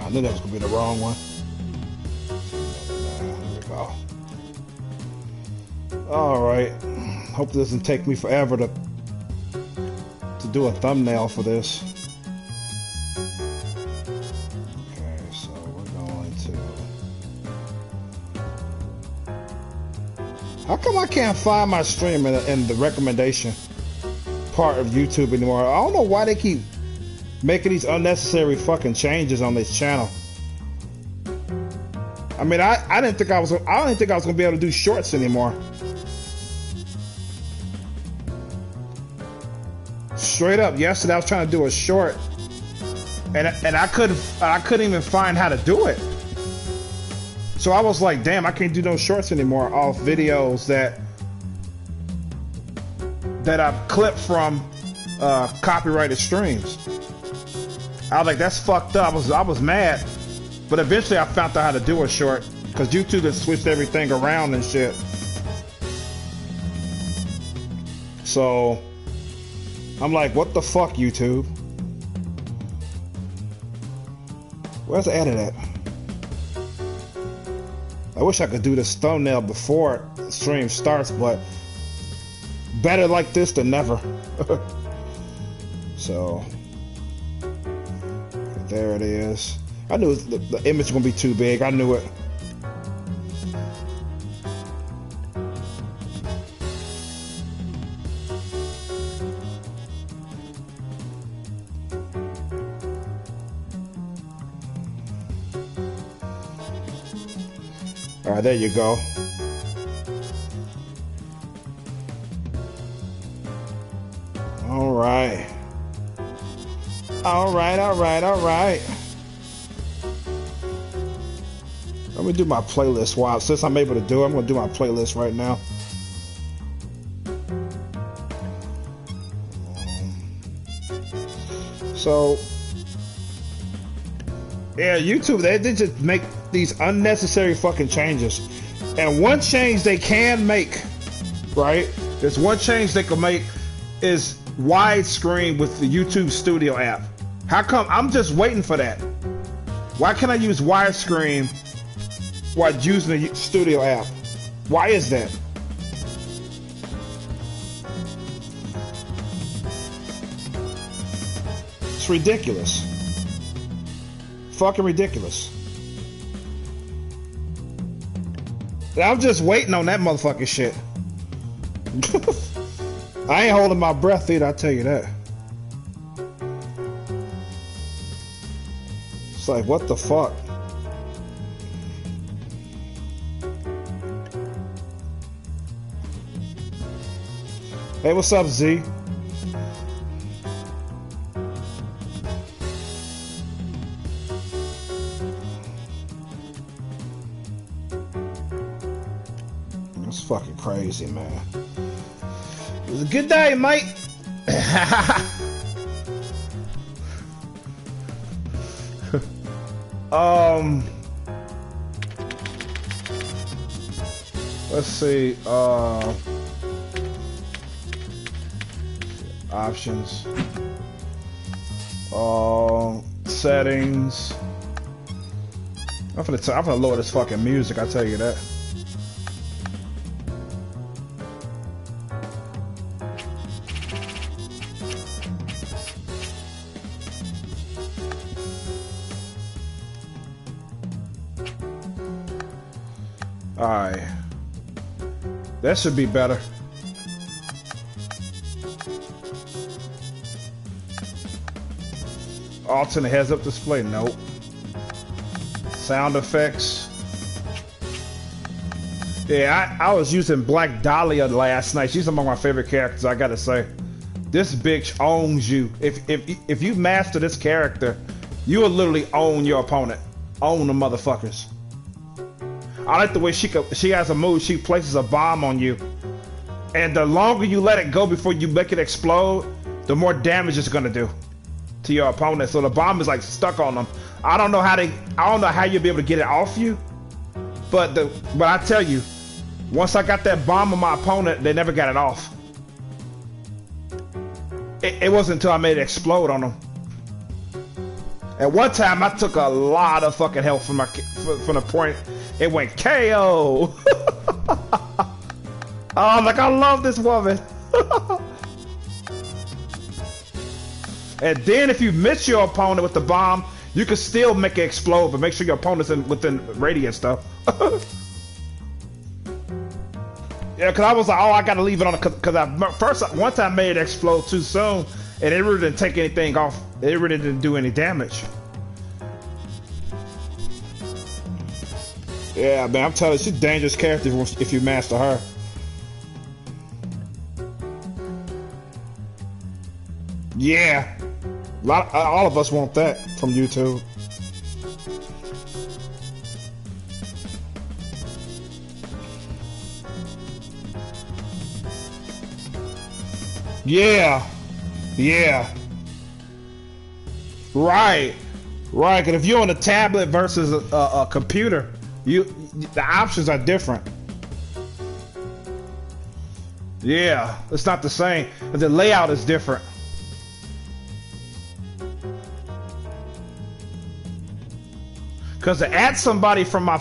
I knew that was gonna be the wrong one. Here we go. Alright. Hope it doesn't take me forever to do a thumbnail for this. Okay, so we're going to... How come I can't find my stream in the recommendation part of YouTube anymore? I don't know why they keep making these unnecessary fucking changes on this channel. I mean, I didn't think I was gonna be able to do shorts anymore. Straight up, yesterday I was trying to do a short, and I couldn't even find how to do it. So I was like, damn, I can't do no shorts anymore off videos that I've clipped from copyrighted streams. I was like, that's fucked up. I was mad, but eventually I found out how to do a short because YouTube has switched everything around and shit. So I'm like, what the fuck, YouTube? Where's the edit at? I wish I could do this thumbnail before the stream starts, but better like this than never. So there it is. I knew the image was gonna be too big. I knew it. All right, there you go. All right. All right, all right, all right. Let me do my playlist. Wow, since I'm able to do it, I'm gonna do my playlist right now. So, yeah, YouTube, they just make these unnecessary fucking changes. And one change they can make, right? There's one change they can make is widescreen with the YouTube Studio app. How come? I'm just waiting for that. Why can't I use widescreen while using the Studio app? Why is that? It's ridiculous. Fucking ridiculous. I'm just waiting on that motherfucking shit. I ain't holding my breath either, I tell you that. It's like, what the fuck? Hey, what's up, Z? That's fucking crazy, man. It was a good day, mate. Let's see. Options. Settings. I'm gonna lower this fucking music. I tell you that. Alright. That should be better. Alternate heads-up display. Nope. Sound effects. Yeah, I was using Black Dahlia last night. She's among my favorite characters, I gotta say. This bitch owns you. If you master this character, you will literally own your opponent. Own the motherfuckers. I like the way she has a move. She places a bomb on you, and the longer you let it go before you make it explode, the more damage it's gonna do to your opponent. So the bomb is like stuck on them. I don't know how you'll be able to get it off you, but I tell you, once I got that bomb on my opponent, they never got it off. It wasn't until I made it explode on them. At one time, I took a lot of fucking health from the point it went KO. Oh, like I love this woman. And then if you miss your opponent with the bomb, you can still make it explode, but make sure your opponent's within radiant stuff. Yeah, because I was like, oh, I gotta leave it on, because one time I made it explode too soon, and it really didn't take anything off. It really didn't do any damage. Yeah, man, I'm telling you, she's a dangerous character if you master her. Yeah, all of us want that from YouTube. Yeah, yeah, right, right. Because if you're on a tablet versus a computer, the options are different. Yeah, it's not the same. The layout is different. Because to add somebody from I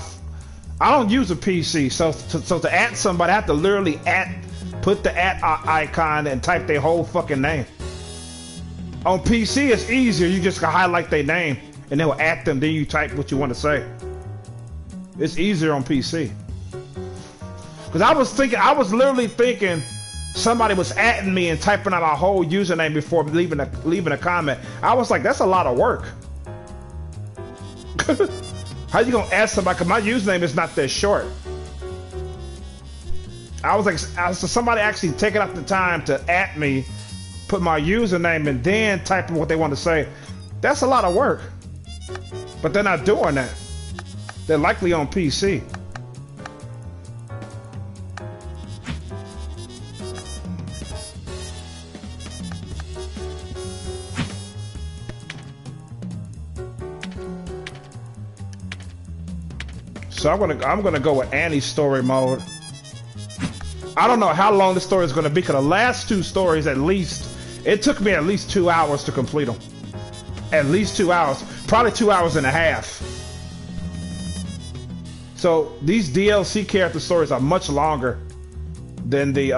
don't use a PC, so to add somebody, I have to literally put the icon and type their whole fucking name. On PC, it's easier. You just can highlight their name and they will add them. Then you type what you want to say. It's easier on PC. Because I was literally thinking somebody was adding me and typing out a whole username before leaving a comment. I was like, that's a lot of work. How you gonna ask somebody? Cause my username is not that short. I was like, so somebody actually taking up the time to add me, put my username, and then type in what they want to say. That's a lot of work. But they're not doing that. They're likely on PC. So I'm gonna go with Annie's story mode. I don't know how long the story is gonna be, because the last two stories, it took me at least 2 hours to complete them. At least 2 hours, probably 2 hours and a half. So these DLC character stories are much longer than the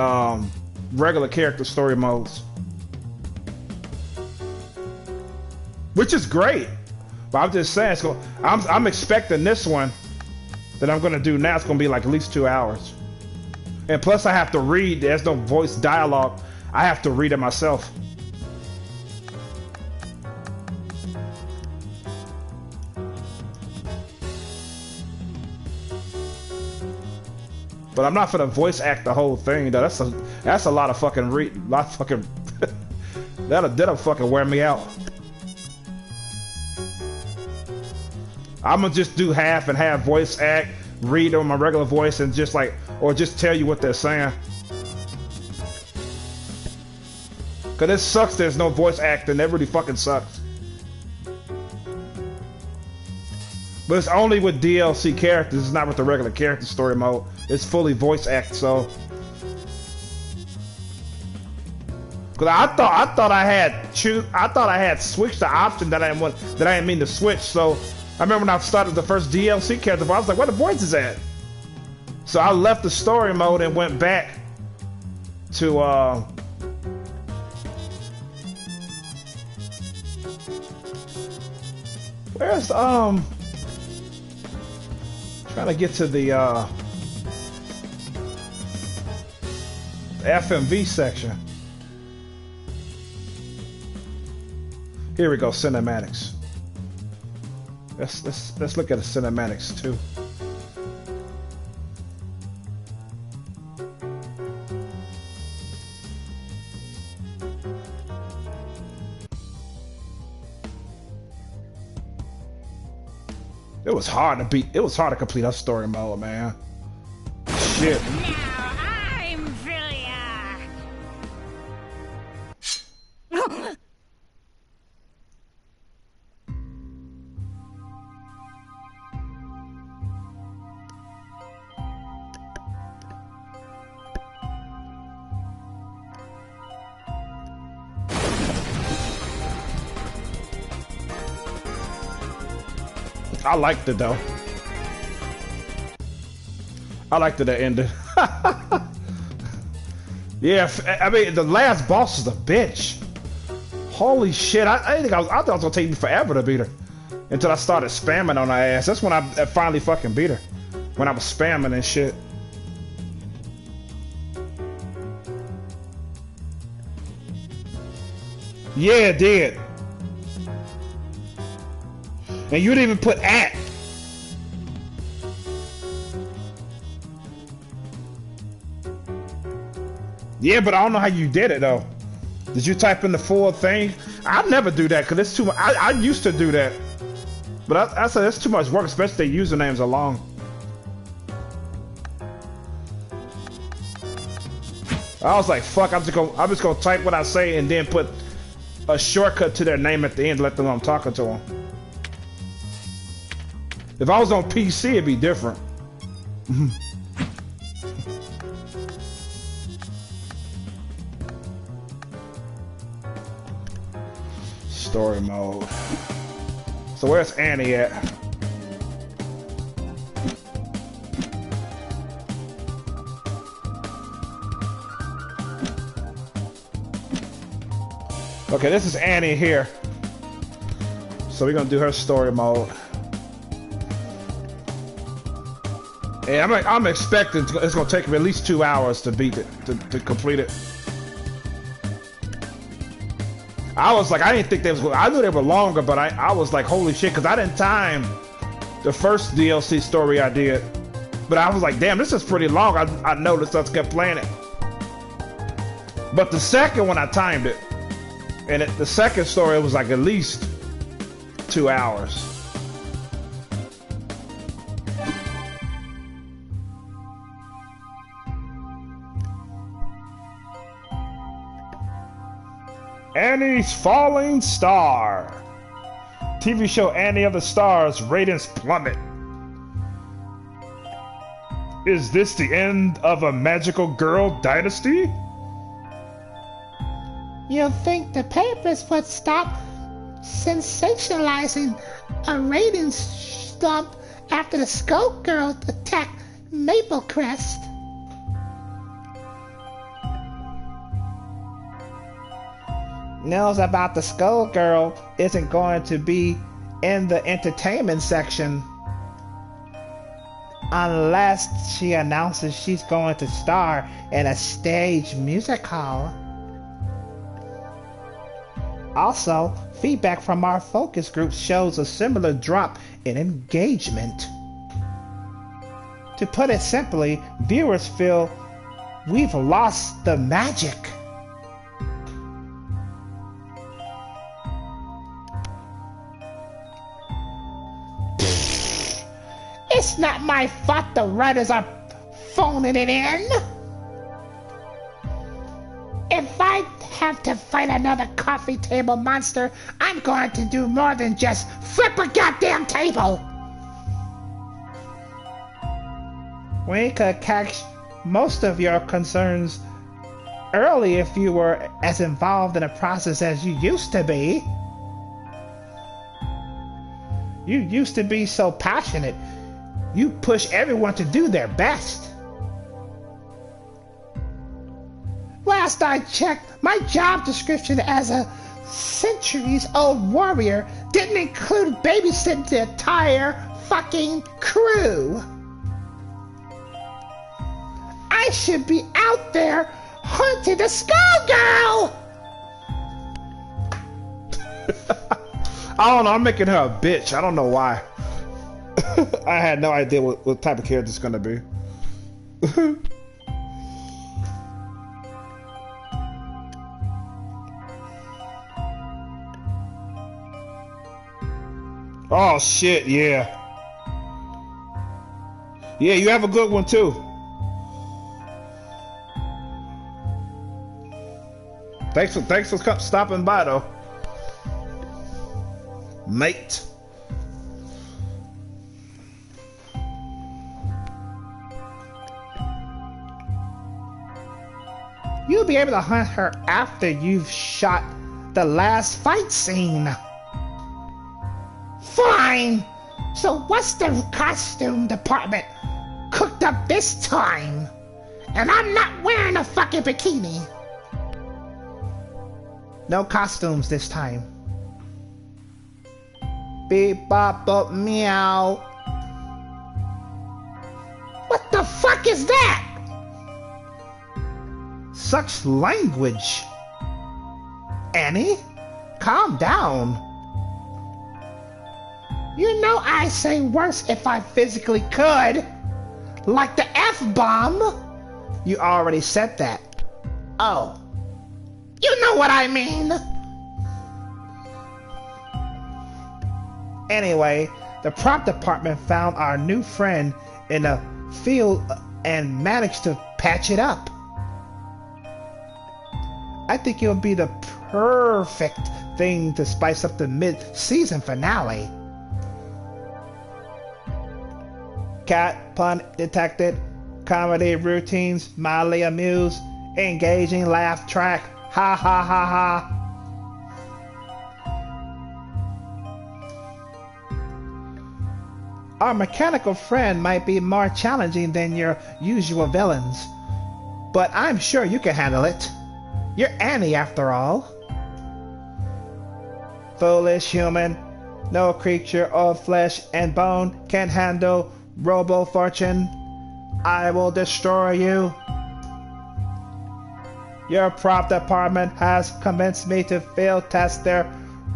regular character story modes, which is great. But I'm just saying, I'm expecting this one that I'm gonna do now, it's gonna be like at least 2 hours. And plus I have to read, there's no voice dialogue. I have to read it myself. But I'm not gonna voice act the whole thing though. That's a lot of fucking that'll fucking wear me out. I'm gonna just do half and half voice act, read on my regular voice, and just tell you what they're saying. Cause it sucks there's no voice acting. That really fucking sucks. But it's only with DLC characters, it's not with the regular character story mode. It's fully voice act, so. Cause I thought I had switched the option that I didn't mean to switch, so I remember when I started the first DLC character, I was like, where the voice is at? So I left the story mode and went back to where's trying to get to the FMV section. Here we go, cinematics. Let's look at the cinematics too. It was hard to complete our story mode, man. Shit. Now I'm Villia. I liked it though. I liked it that ended. Yeah, I mean the last boss is a bitch. Holy shit! I thought it was gonna take me forever to beat her, until I started spamming on her ass. That's when I finally fucking beat her. When I was spamming and shit. Yeah, it did. And you didn't even put at. Yeah, but I don't know how you did it though. Did you type in the full thing? I never do that because it's too much. I used to do that, but I said it's too much work, especially their usernames are long. I was like, fuck, I'm just gonna type what I say and then put a shortcut to their name at the end to let them know I'm talking to them. If I was on PC, it'd be different. Story mode. So where's Annie at? Okay, this is Annie here. So we're gonna do her story mode. And I'm expecting it's gonna take me at least 2 hours to beat it, to complete it. I was like, I didn't think they was. I knew they were longer, but I was like, holy shit, because I didn't time the first DLC story I did. But I was like, damn, this is pretty long. I noticed I kept playing it. But the second one, I timed it. And the second story was like at least 2 hours. Annie's Falling Star. TV show Annie of the Stars ratings plummet. Is this the end of a magical girl dynasty? You'd think the papers would stop sensationalizing a ratings slump after the Skullgirls attacked Maple Crest. News about the Skullgirl isn't going to be in the entertainment section unless she announces she's going to star in a stage musical. Also, feedback from our focus group shows a similar drop in engagement. To put it simply, viewers feel we've lost the magic. It's not my fault the writers are phoning it in. If I have to fight another coffee table monster, I'm going to do more than just flip a goddamn table. We could catch most of your concerns early if you were as involved in the process as you used to be. You used to be so passionate. You push everyone to do their best. Last I checked, my job description as a centuries-old warrior didn't include babysitting the entire fucking crew. I should be out there hunting the Skullgirl! I don't know, I'm making her a bitch. I don't know why. I had no idea what type of character it's gonna be. Oh shit, yeah. Yeah, you have a good one too. Thanks for stopping by though. Mate. You'll be able to hunt her after you've shot the last fight scene. Fine! So what's the costume department cooked up this time? And I'm not wearing a fucking bikini. No costumes this time. Beep bop bop meow. What the fuck is that? Such language. Annie, calm down. You know I say worse if I physically could. Like the F-bomb. You already said that. Oh. You know what I mean. Anyway, the prop department found our new friend in a field and managed to patch it up. I think it'll be the perfect thing to spice up the mid-season finale. Cat pun detected, comedy routines mildly amused, engaging laugh track, ha ha ha ha. Our mechanical friend might be more challenging than your usual villains, but I'm sure you can handle it. You're Annie after all. Foolish human, no creature of flesh and bone can handle Robo Fortune. I will destroy you. Your prop department has convinced me to field test their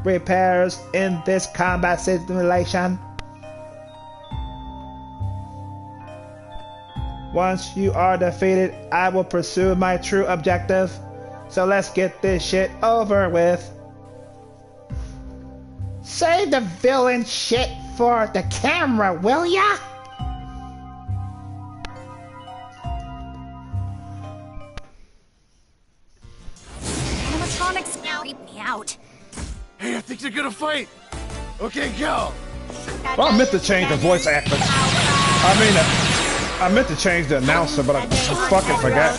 repairs in this combat simulation. Once you are defeated, I will pursue my true objective. So let's get this shit over with. Save the villain shit for the camera, will ya? Animatronics creep me out. Hey, I think they're gonna fight. Okay, go. Well, I meant to change the voice actor. I meant to change the announcer, but I fucking forgot.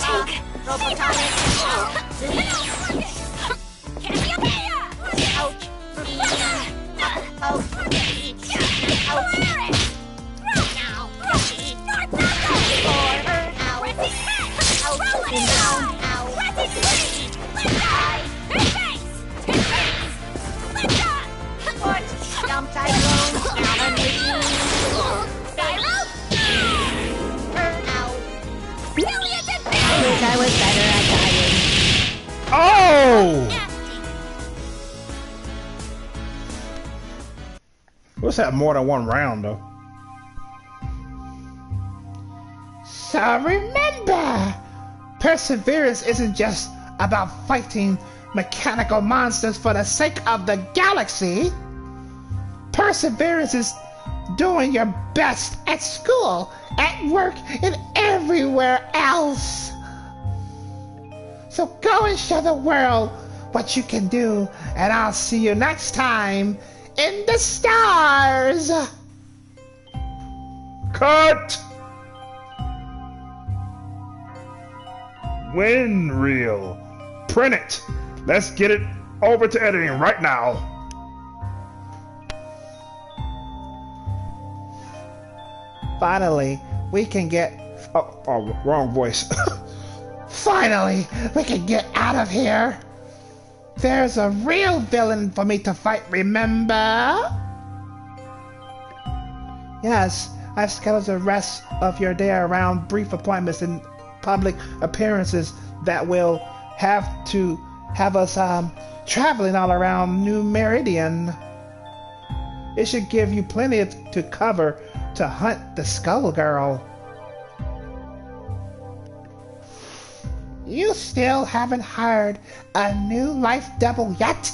I was better at dying. Oh! Let's have more than one round, though. So remember, perseverance isn't just about fighting mechanical monsters for the sake of the galaxy. Perseverance is doing your best at school, at work, and everywhere else. So go and show the world what you can do, and I'll see you next time in the stars. Cut! Win reel. Print it. Let's get it over to editing right now. Finally, we can get... Oh, wrong voice. Finally, we can get out of here. There's a real villain for me to fight, remember? Yes, I've scheduled the rest of your day around brief appointments and public appearances that will have us traveling all around New Meridian. It should give you plenty to cover to hunt the Skullgirl. You still haven't hired a new life double yet?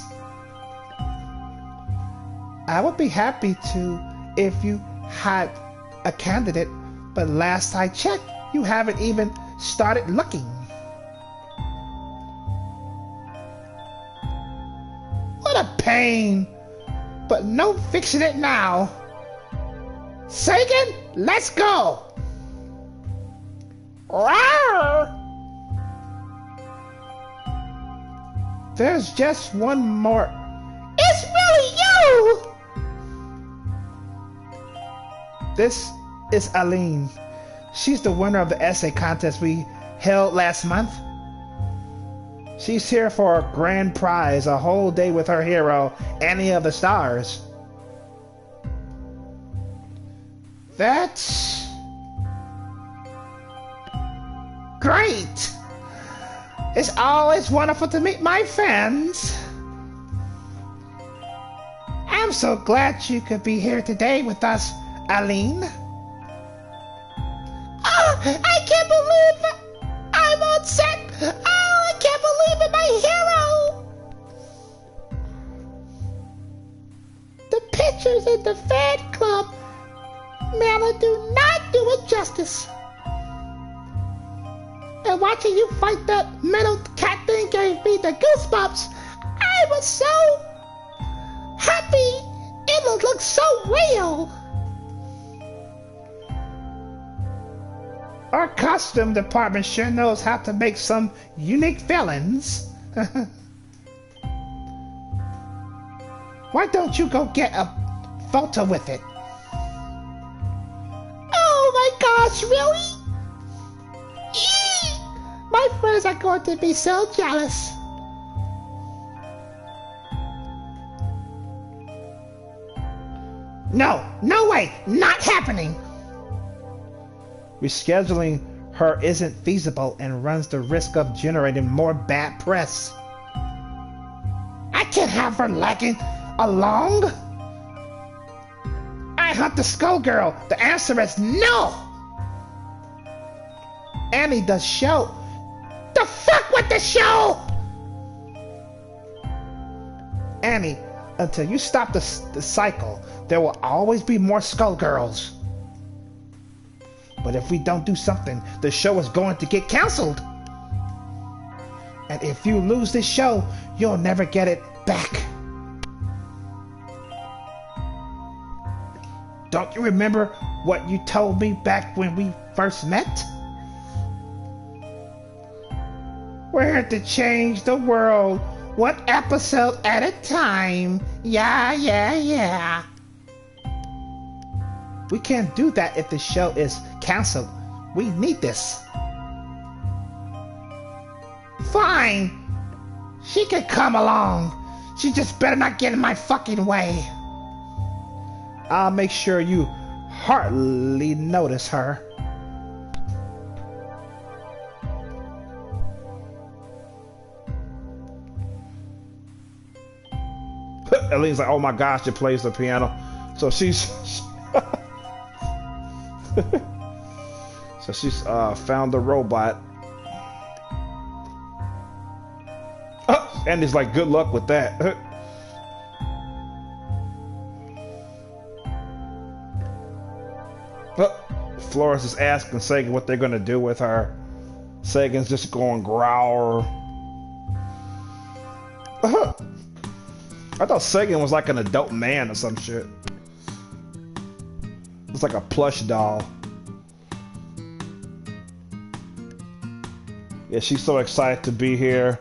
I would be happy to if you had a candidate, but last I checked, you haven't even started looking. What a pain, but no fixing it now. Sagan, let's go! Rawr! There's just one more. It's really you! This is Aline. She's the winner of the essay contest we held last month. She's here for a grand prize, a whole day with her hero, Annie of the Stars. That's great! It's always wonderful to meet my fans. I'm so glad you could be here today with us, Aline. Oh, I can't believe I'm on set. Oh, I can't believe it, my hero. The pictures in the fan club, Mala, do not do it justice. And watching you fight that metal cat thing gave me the goosebumps. I was so happy. It looks so real. Our costume department sure knows how to make some unique villains. Why don't you go get a photo with it? Oh my gosh, really? Eee! My friends are going to be so jealous. No way, not happening. Rescheduling her isn't feasible and runs the risk of generating more bad press. I can't have her lagging along. I hunt the Skullgirl. The answer is no. Annie does show. The fuck with the show? Annie, until you stop the cycle, there will always be more Skullgirls. But if we don't do something, the show is going to get canceled. And if you lose this show, you'll never get it back. Don't you remember what you told me back when we first met? We're here to change the world, one episode at a time. Yeah. We can't do that if the show is canceled. We need this. Fine. She can come along. She just better not get in my fucking way. I'll make sure you hardly notice her. Aline's like, oh my gosh, it plays the piano. So she's found the robot. And he's like, good luck with that. Florence is asking Sagan what they're gonna do with her. Sagan's just going growl. I thought Sagan was like an adult man or some shit. It's like a plush doll. Yeah, she's so excited to be here.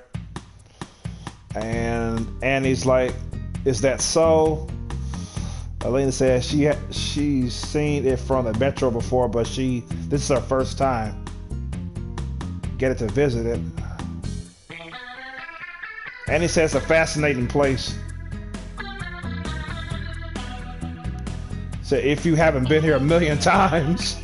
And Annie's like, is that so? Elena says she's seen it from the metro before, but this is her first time. Get it to visit it. Annie says it's a fascinating place. So if you haven't been here a million times.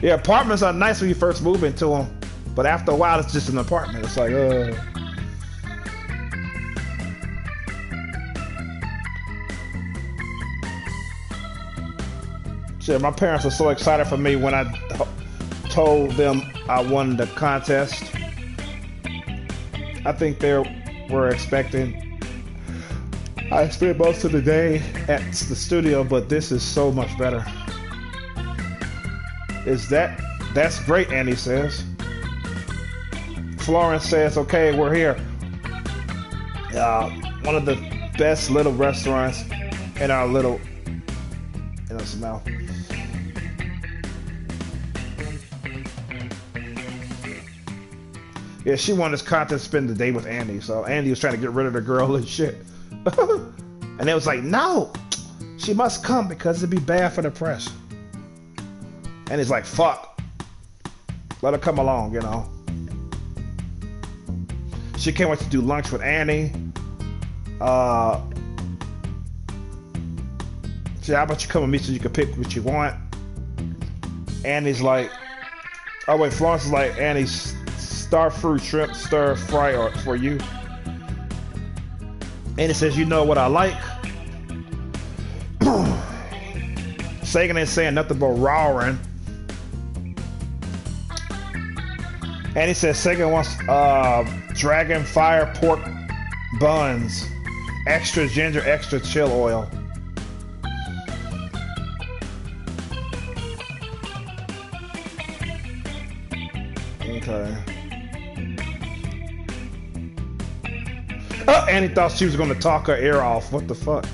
Yeah, apartments are nice when you first move into them, but after a while it's just an apartment. It's like, Shit, my parents were so excited for me when I told them I won the contest. I think they were expecting I spent most of the day at the studio, but this is so much better. That's great, Annie says. Florence says, okay, we're here. One of the best little restaurants in our little, smell. Yeah, she wanted this contest to spend the day with Andy, so Andy was trying to get rid of the girl and shit. And it was like, no, She must come because it'd be bad for the press. And he's like, fuck. Let her come along, you know. She can't wait to do lunch with Annie. She, how about you come with me so you can pick what you want? Annie's like, oh wait, Florence is like, Annie's starfruit shrimp stir fry for you. Annie says, you know what I like? Sagan ain't saying nothing but roaring. Annie says Sagan wants dragon fire pork buns, extra ginger, extra chill oil. Okay. Oh, Annie thought she was gonna talk her ear off. What the fuck?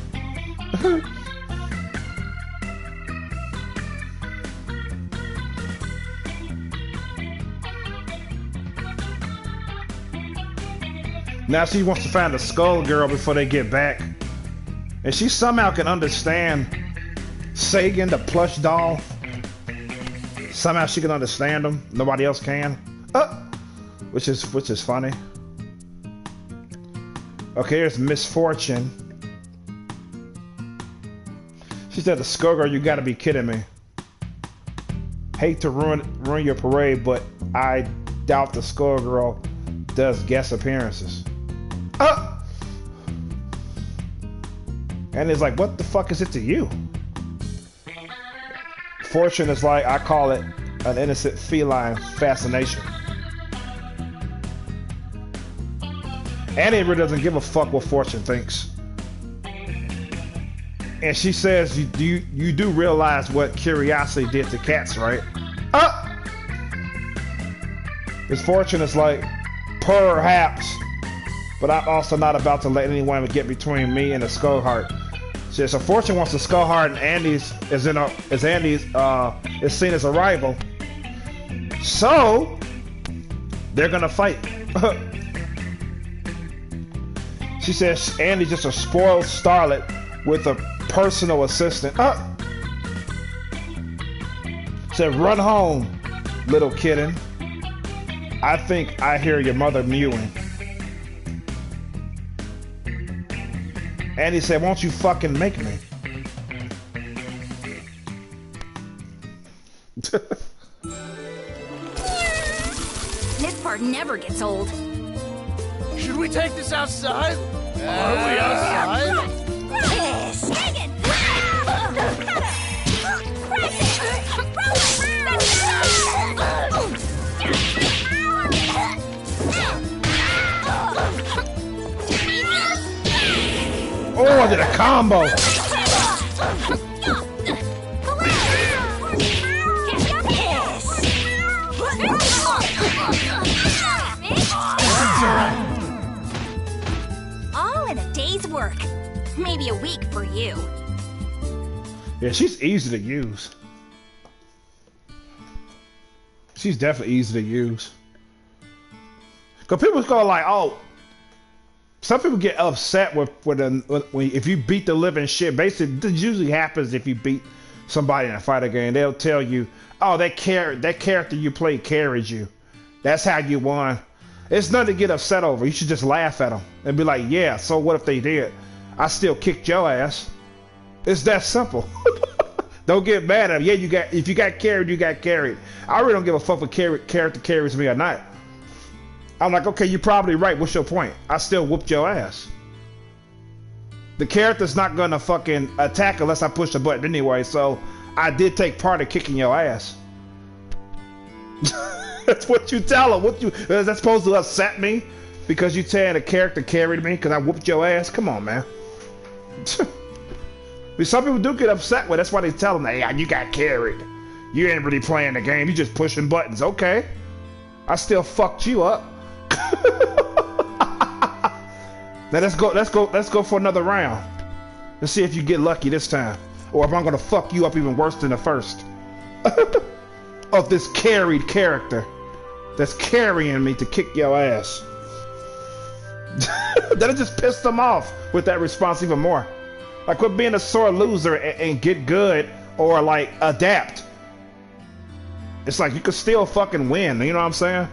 Now she wants to find the Skullgirl before they get back. And she somehow can understand Sagan, the plush doll. Somehow she can understand him. Nobody else can. Which is funny. Okay, here's Misfortune. She said, the Skullgirl, you gotta be kidding me. Hate to ruin your parade, but I doubt the Skullgirl does guest appearances. And it's like, what the fuck is it to you? Fortune is like, I call it an innocent feline fascination. Annie really doesn't give a fuck what Fortune thinks. And she says, you do realize what curiosity did to cats, right? His Fortune is like, perhaps, but I'm also not about to let anyone get between me and the Skullheart. So Fortune wants the Skullheart, and Andy's is seen as a rival. So they're gonna fight. She says Andy's just a spoiled starlet with a personal assistant. Said, run home, little kitten. I think I hear your mother mewing. Andy said, won't you fucking make me? This part never gets old. Should we take this outside? Are we outside? Yes! Megan! Oh, I did a combo! All in a day's work. Maybe a week for you. Yeah, she's easy to use. She's definitely easy to use. Cause people go like, oh, some people get upset if you beat the living shit. Basically, this usually happens if you beat somebody in a fighter game. They'll tell you, oh, that character you played carried you. That's how you won. It's nothing to get upset over. You should just laugh at them and be like, yeah, so what if they did? I still kicked your ass. It's that simple. Don't get mad at them. Yeah, if you got carried, you got carried. I really don't give a fuck if character carries me or not. I'm like, okay, you're probably right. What's your point? I still whooped your ass. The character's not gonna fucking attack unless I push the button anyway, so I did take part in kicking your ass. That's what you tell her. Is that supposed to upset me? Because you saying the character carried me because I whooped your ass? Come on, man. Some people do get upset with. That's why they tell them, hey, you got carried. You ain't really playing the game. You just pushing buttons. Okay. I still fucked you up. Now let's go for another round. Let's see if you get lucky this time, or if I'm gonna fuck you up even worse than the first. Of this carried character that's carrying me to kick your ass. That'll just piss them off with that response even more. Like, quit being a sore loser and get good or like adapt. It's like you could still fucking win. You know what I'm saying?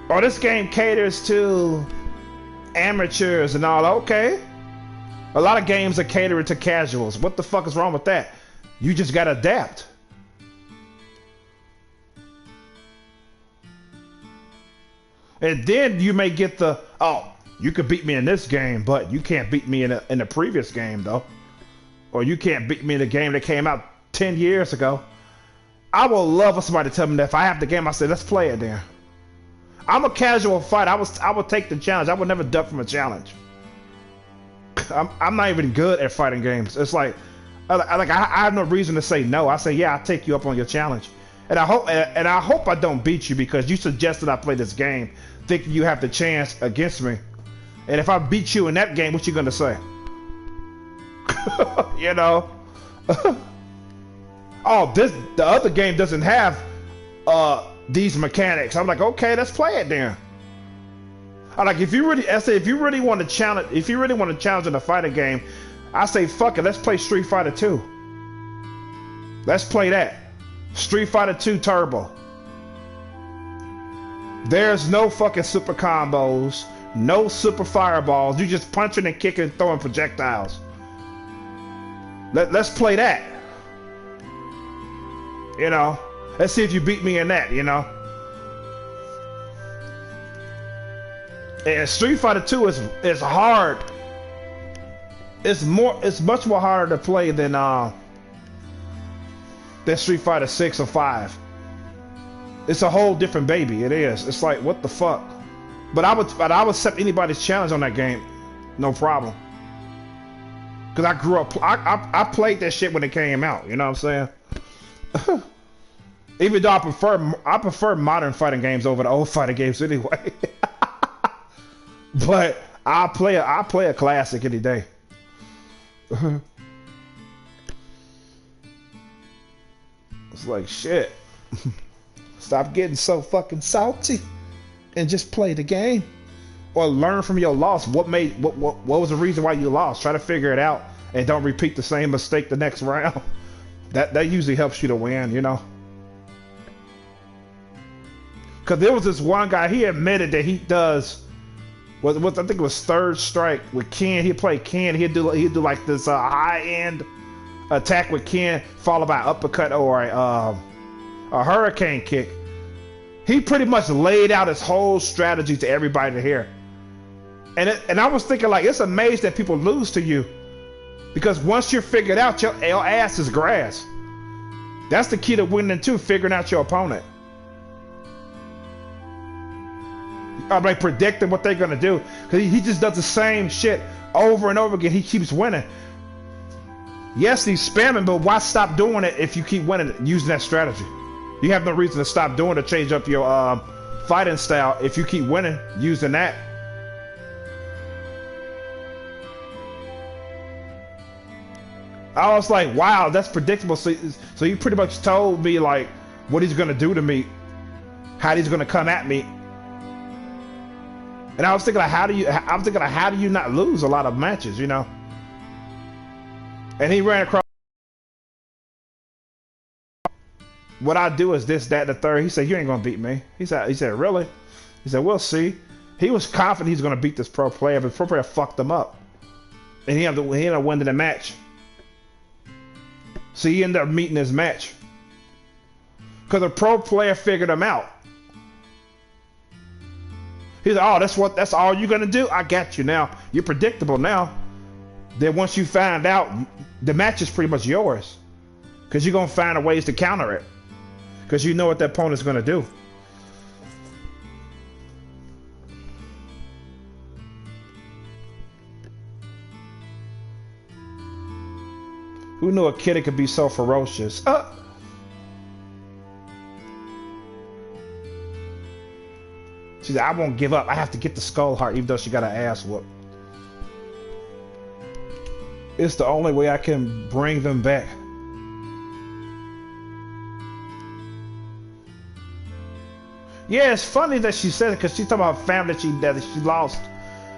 Oh, this game caters to amateurs and all. Okay. A lot of games are catering to casuals. What the fuck is wrong with that? You just gotta adapt. And then you may get the, oh, you could beat me in this game, but you can't beat me in the previous game, though. Or you can't beat me in a game that came out 10 years ago. I would love for somebody to tell me that if I have the game, I say, let's play it then. I'm a casual fighter. I would take the challenge. I would never duck from a challenge. I'm not even good at fighting games. It's like I have no reason to say no. I say, yeah, I'll take you up on your challenge. And I hope I don't beat you because you suggested I play this game thinking you have the chance against me. And if I beat you in that game, what you gonna say? You know? Oh, the other game doesn't have these mechanics. I'm like, okay, let's play it then. I'm like, if you really want to challenge, in a fighting game, I say, fuck it, let's play Street Fighter 2. Let's play that. Street Fighter 2 Turbo. There's no fucking super combos, no super fireballs. You just punching and kicking and throwing projectiles. Let's play that. You know, let's see if you beat me in that, you know. And Street Fighter 2 is hard. It's much more harder to play than Street Fighter 6 or 5. It's a whole different baby. It is. It's like, what the fuck? But I would accept anybody's challenge on that game, no problem. Cause I grew up. I played that shit when it came out. You know what I'm saying? Even though I prefer modern fighting games over the old fighting games anyway. But I'll play a classic any day. It's like, shit. Stop getting so fucking salty and just play the game. Or learn from your loss. What was the reason why you lost? Try to figure it out and don't repeat the same mistake the next round. That usually helps you to win, you know. Cause there was this one guy, he admitted that he does I think it was Third Strike with Ken. He'd play Ken, he'd do like this high end attack with Ken, followed by uppercut or a hurricane kick. He pretty much laid out his whole strategy to everybody to hear. And I was thinking, like, it's amazing that people lose to you. Because once you're figured out, your ass is grass. That's the key to winning too, figuring out your opponent. I'm like predicting what they're gonna do. Because he just does the same shit over and over again. He keeps winning. Yes, he's spamming, but why stop doing it if you keep winning using that strategy? You have no reason to stop doing it, change up your fighting style if you keep winning using that. I was like, wow, that's predictable. So you pretty much told me like what he's gonna do to me, how he's gonna come at me. And I was thinking, like, how do you not lose a lot of matches, you know? And he ran across. What I do is this, that, and the third. He said, you ain't gonna beat me. He said, really? He said, we'll see. He was confident he's gonna beat this pro player, but the pro player fucked him up. And he ended up winning the match. So he ended up meeting his match. Because the pro player figured him out. He's like, oh, that's all you're gonna do? I got you now. You're predictable now. Then once you find out, the match is pretty much yours. Because you're gonna find ways to counter it. Because you know what the opponent's gonna do. Who knew a kid could be so ferocious? She said, I won't give up. I have to get the skull heart, even though she got her ass whooped. It's the only way I can bring them back. Yeah, it's funny that she said it because she's talking about family that she lost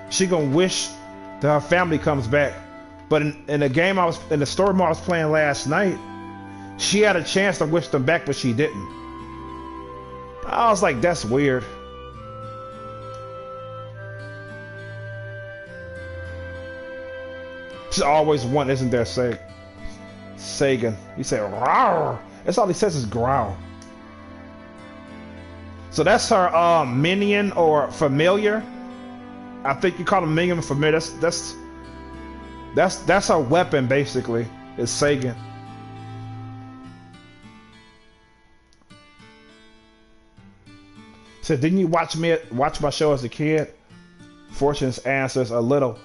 she gonna wish that her family comes back. But in the game in the story mode I was playing last night, she had a chance to wish them back, but she didn't. I was like, that's weird. She's always one, isn't there, Sagan? He said, "Rawr." That's all he says is growl. So that's her minion or familiar. I think you call him minion or familiar. That's her weapon basically. Is Sagan. Said, didn't you watch my show as a kid? Fortune's answers a little.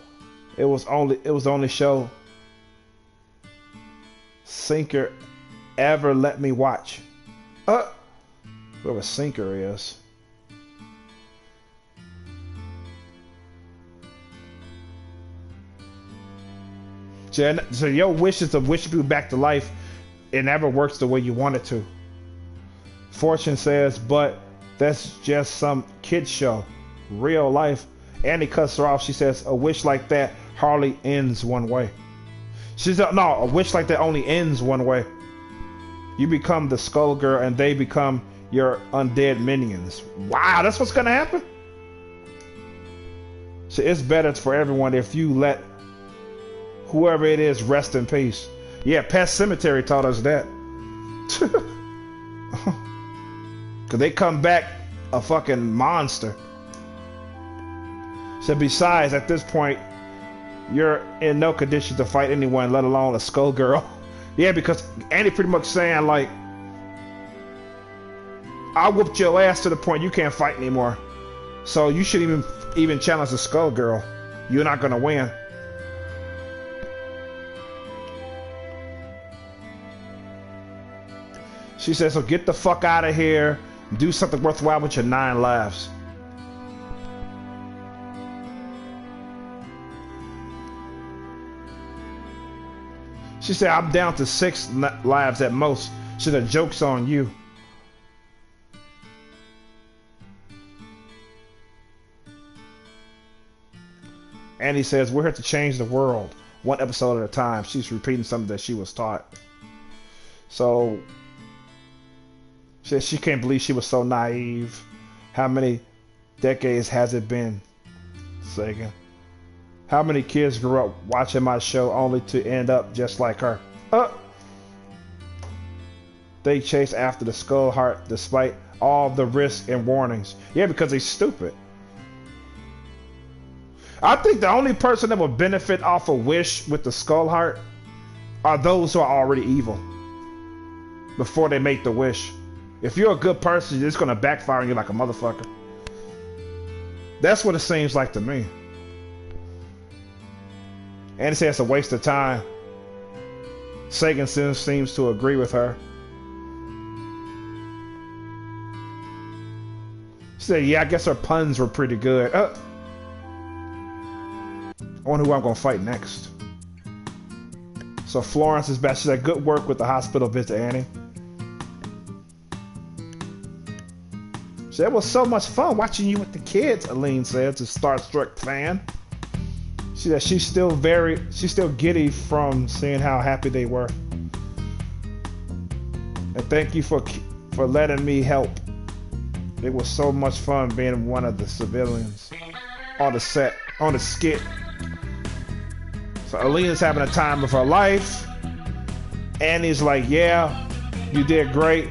It was the only show Sinker ever let me watch. Whoever Sinker is. So your wish is to wish people back to life. It never works the way you want it to. Fortune says, but that's just some kid show. Real life. Annie cuts her off. She says, a wish like that hardly ends one way. She said, no, a wish like that only ends one way. You become the Skullgirl and they become your undead minions. Wow, that's what's gonna happen? So it's better for everyone if you let whoever it is rest in peace. Yeah, Pet Cemetery taught us that. Cause they come back a fucking monster. So besides, at this point, you're in no condition to fight anyone, let alone a Skullgirl. Yeah, because Andy pretty much saying like, I whooped your ass to the point you can't fight anymore. So you shouldn't even challenge the Skullgirl. You're not gonna win. She says, so get the fuck out of here. Do something worthwhile with your 9 lives. She said, I'm down to 6 lives at most. She said, joke's on you. And he says, we're here to change the world, one episode at a time. She's repeating something that she was taught. So, she said she can't believe she was so naive. How many decades has it been? Sagan. How many kids grew up watching my show only to end up just like her? They chase after the Skull Heart despite all the risks and warnings. Yeah, because they're stupid. I think the only person that would benefit off a wish with the Skull Heart are those who are already evil before they make the wish. If you're a good person, it's going to backfire on you like a motherfucker. That's what it seems like to me. And it says it's a waste of time. Sagan seems to agree with her. She said, yeah, I guess her puns were pretty good. I wonder who I'm going to fight next. So Florence is back. She said, good work with the hospital visit, Annie. She said, it was so much fun watching you with the kids, Aline said to Starstruck fan. She said she's still giddy from seeing how happy they were. And thank you for letting me help. It was so much fun being one of the civilians on the set, on the skit. So Alina's having a time of her life. Annie's like, yeah, you did great.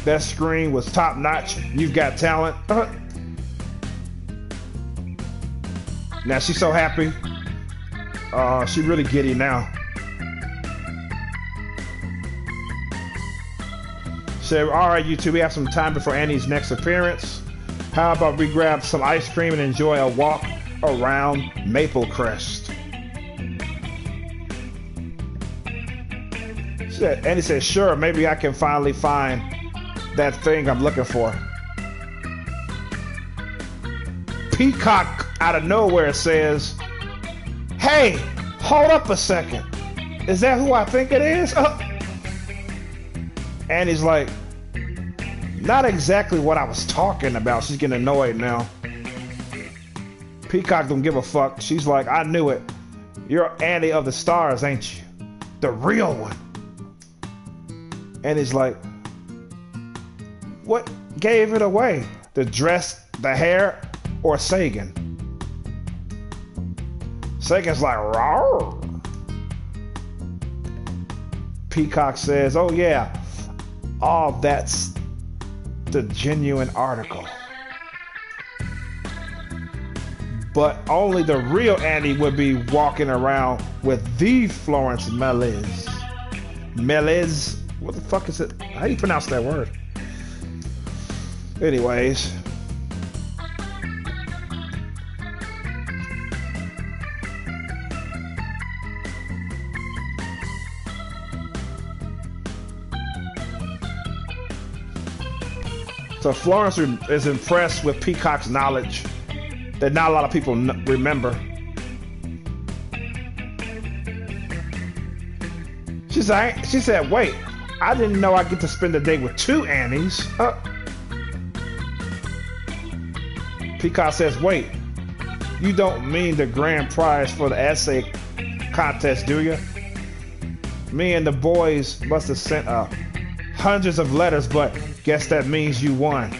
That screen was top notch. You've got talent. Now she's so happy. She's really giddy now. She said, all right, you two, we have some time before Annie's next appearance. How about we grab some ice cream and enjoy a walk around Maple Crest? Annie said, sure, maybe I can finally find that thing I'm looking for. Peacock out of nowhere says, hey, hold up a second. Is that who I think it is? And he's like, not exactly what I was talking about. She's getting annoyed now. Peacock don't give a fuck. She's like, I knew it. You're Annie of the Stars, ain't you? The real one. And he's like, what gave it away? The dress, the hair, or Sagan? Sagan's like, rawr. Peacock says, oh yeah, all that's the genuine article. But only the real Annie would be walking around with the Florence Meliz. Meliz? What the fuck is it? How do you pronounce that word? Anyways. So Florence is impressed with Peacock's knowledge that not a lot of people remember. She said, wait, I didn't know I get to spend the day with two Annies. Peacock says, wait, you don't mean the grand prize for the essay contest, do you? Me and the boys must have sent hundreds of letters, but guess that means you won.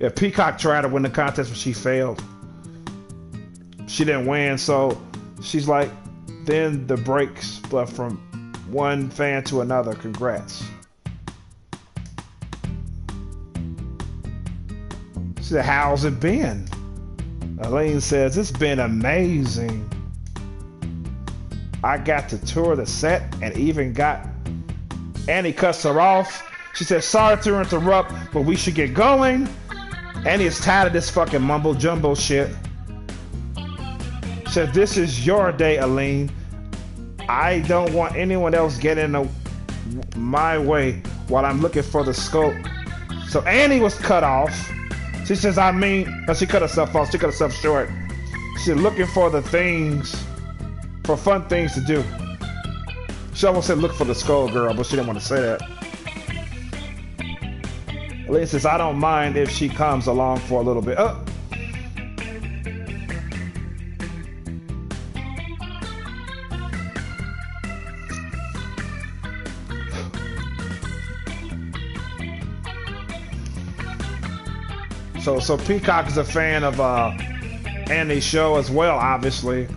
Yeah, Peacock tried to win the contest, but she failed. She didn't win, so she's like, then the break split from one fan to another. Congrats. She said, how's it been? Elaine says, it's been amazing. I got to tour the set and even got... Annie cuts her off. She says, sorry to interrupt, but we should get going. Annie is tired of this fucking mumbo jumbo shit. She said, this is your day, Elaine. I don't want anyone else getting in my way while I'm looking for the scope. So Annie was cut off. She says, she cut herself off. She cut herself short. She's looking for the things, for fun things to do. She almost said look for the Skullgirl, but she didn't want to say that. Elaine says, I don't mind if she comes along for a little bit. So Peacock is a fan of Annie's show as well, obviously.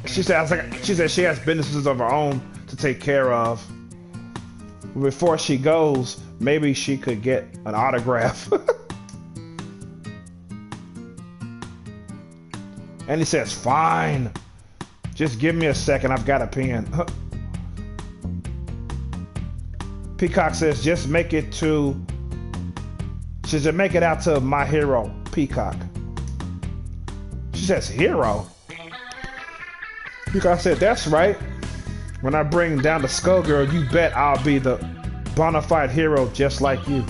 She said she has businesses of her own to take care of. Before she goes, maybe she could get an autograph. And he says, fine. Just give me a second, I've got a pen. Peacock says, just make it out to my hero, Peacock. She says, hero? Peacock said, that's right. When I bring down the Skullgirl, you bet I'll be the bona fide hero just like you.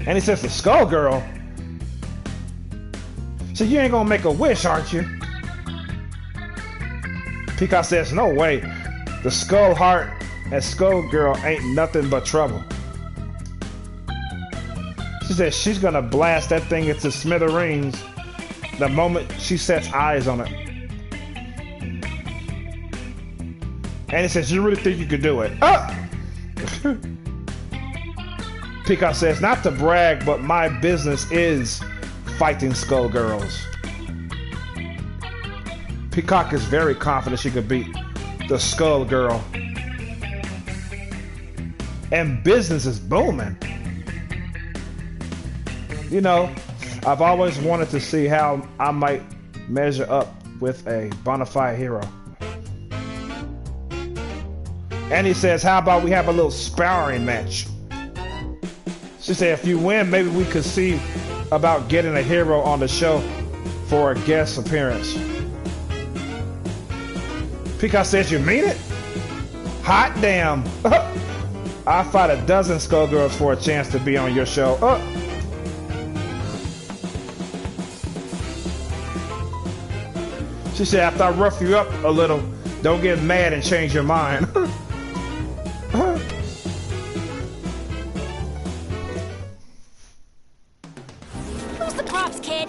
And he says, the Skullgirl? So you ain't gonna make a wish, aren't you? Peacock says, no way. The Skull Heart and Skullgirl ain't nothing but trouble. She says she's gonna blast that thing into smithereens the moment she sets eyes on it. And he says, you really think you could do it? Peacock says, not to brag, but my business is fighting Skullgirls. Peacock is very confident she could beat the Skullgirl. And business is booming. You know, I've always wanted to see how I might measure up with a bona fide hero. And he says, how about we have a little sparring match? She said, if you win, maybe we could see about getting a hero on the show for a guest appearance. Peacock says, you mean it? Hot damn. I'll fight a dozen Skullgirls for a chance to be on your show. She said, after I rough you up a little, don't get mad and change your mind. kid.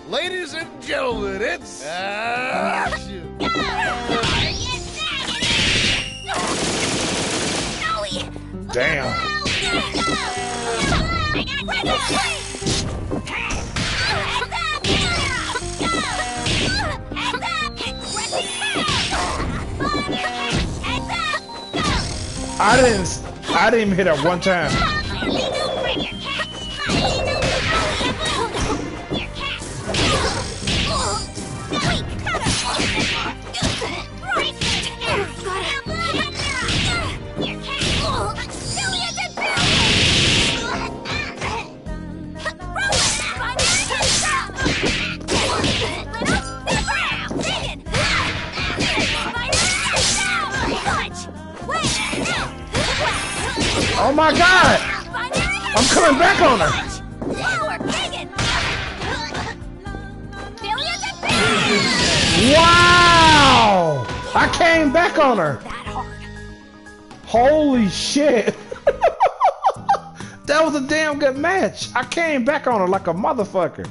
Ladies and gentlemen, it's action. Damn. I didn't even hit her one time. Oh my God! I'm coming back on her! Wow! I came back on her! Holy shit! That was a damn good match! I came back on her like a motherfucker.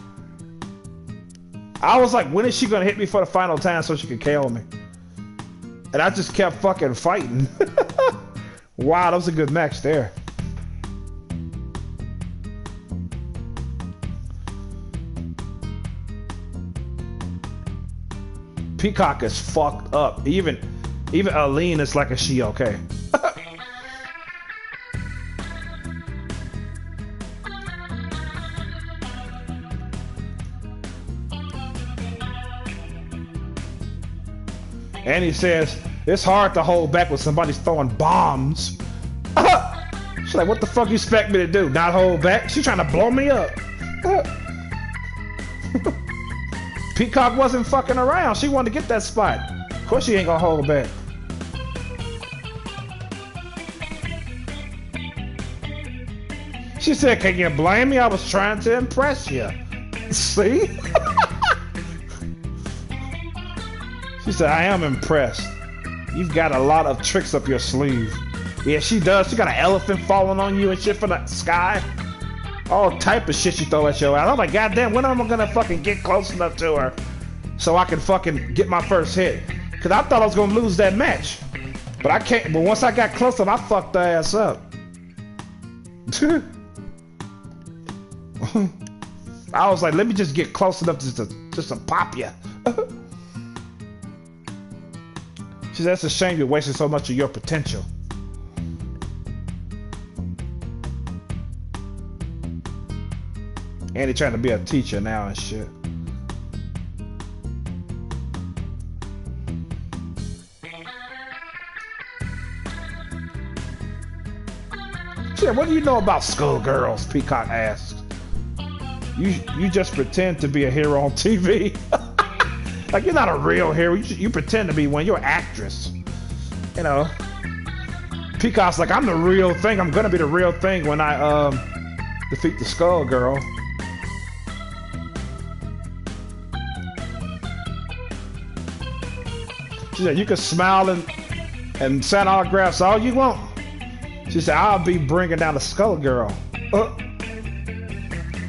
I was like, when is she gonna hit me for the final time so she can KO me? And I just kept fucking fighting. Wow, that was a good match there. Peacock is fucked up. Even Aline is like, is she okay? And he says, it's hard to hold back when somebody's throwing bombs. She's like, what the fuck you expect me to do? Not hold back? She's trying to blow me up. Peacock wasn't fucking around. She wanted to get that spot. Of course she ain't gonna hold back. She said, can you blame me? I was trying to impress you. See? She said, I am impressed. You've got a lot of tricks up your sleeve. Yeah, she does. She got an elephant falling on you and shit from the sky. All type of shit she throw at your ass. I'm like, goddamn, when am I gonna fucking get close enough to her so I can fucking get my first hit? Cause I thought I was gonna lose that match. But I can't. But once I got close enough, I fucked her ass up. I was like, let me just get close enough just to pop you. She said, it's a shame you're wasting so much of your potential. And he's trying to be a teacher now and shit. Shit, what do you know about Skullgirls? Peacock asked. You just pretend to be a hero on TV. Like, you're not a real hero. You pretend to be one. You're an actress. You know. Peacock's like, I'm the real thing. I'm gonna be the real thing when I defeat the Skullgirl. She said, you can smile and sign autographs all you want. She said, I'll be bringing down the Skullgirl.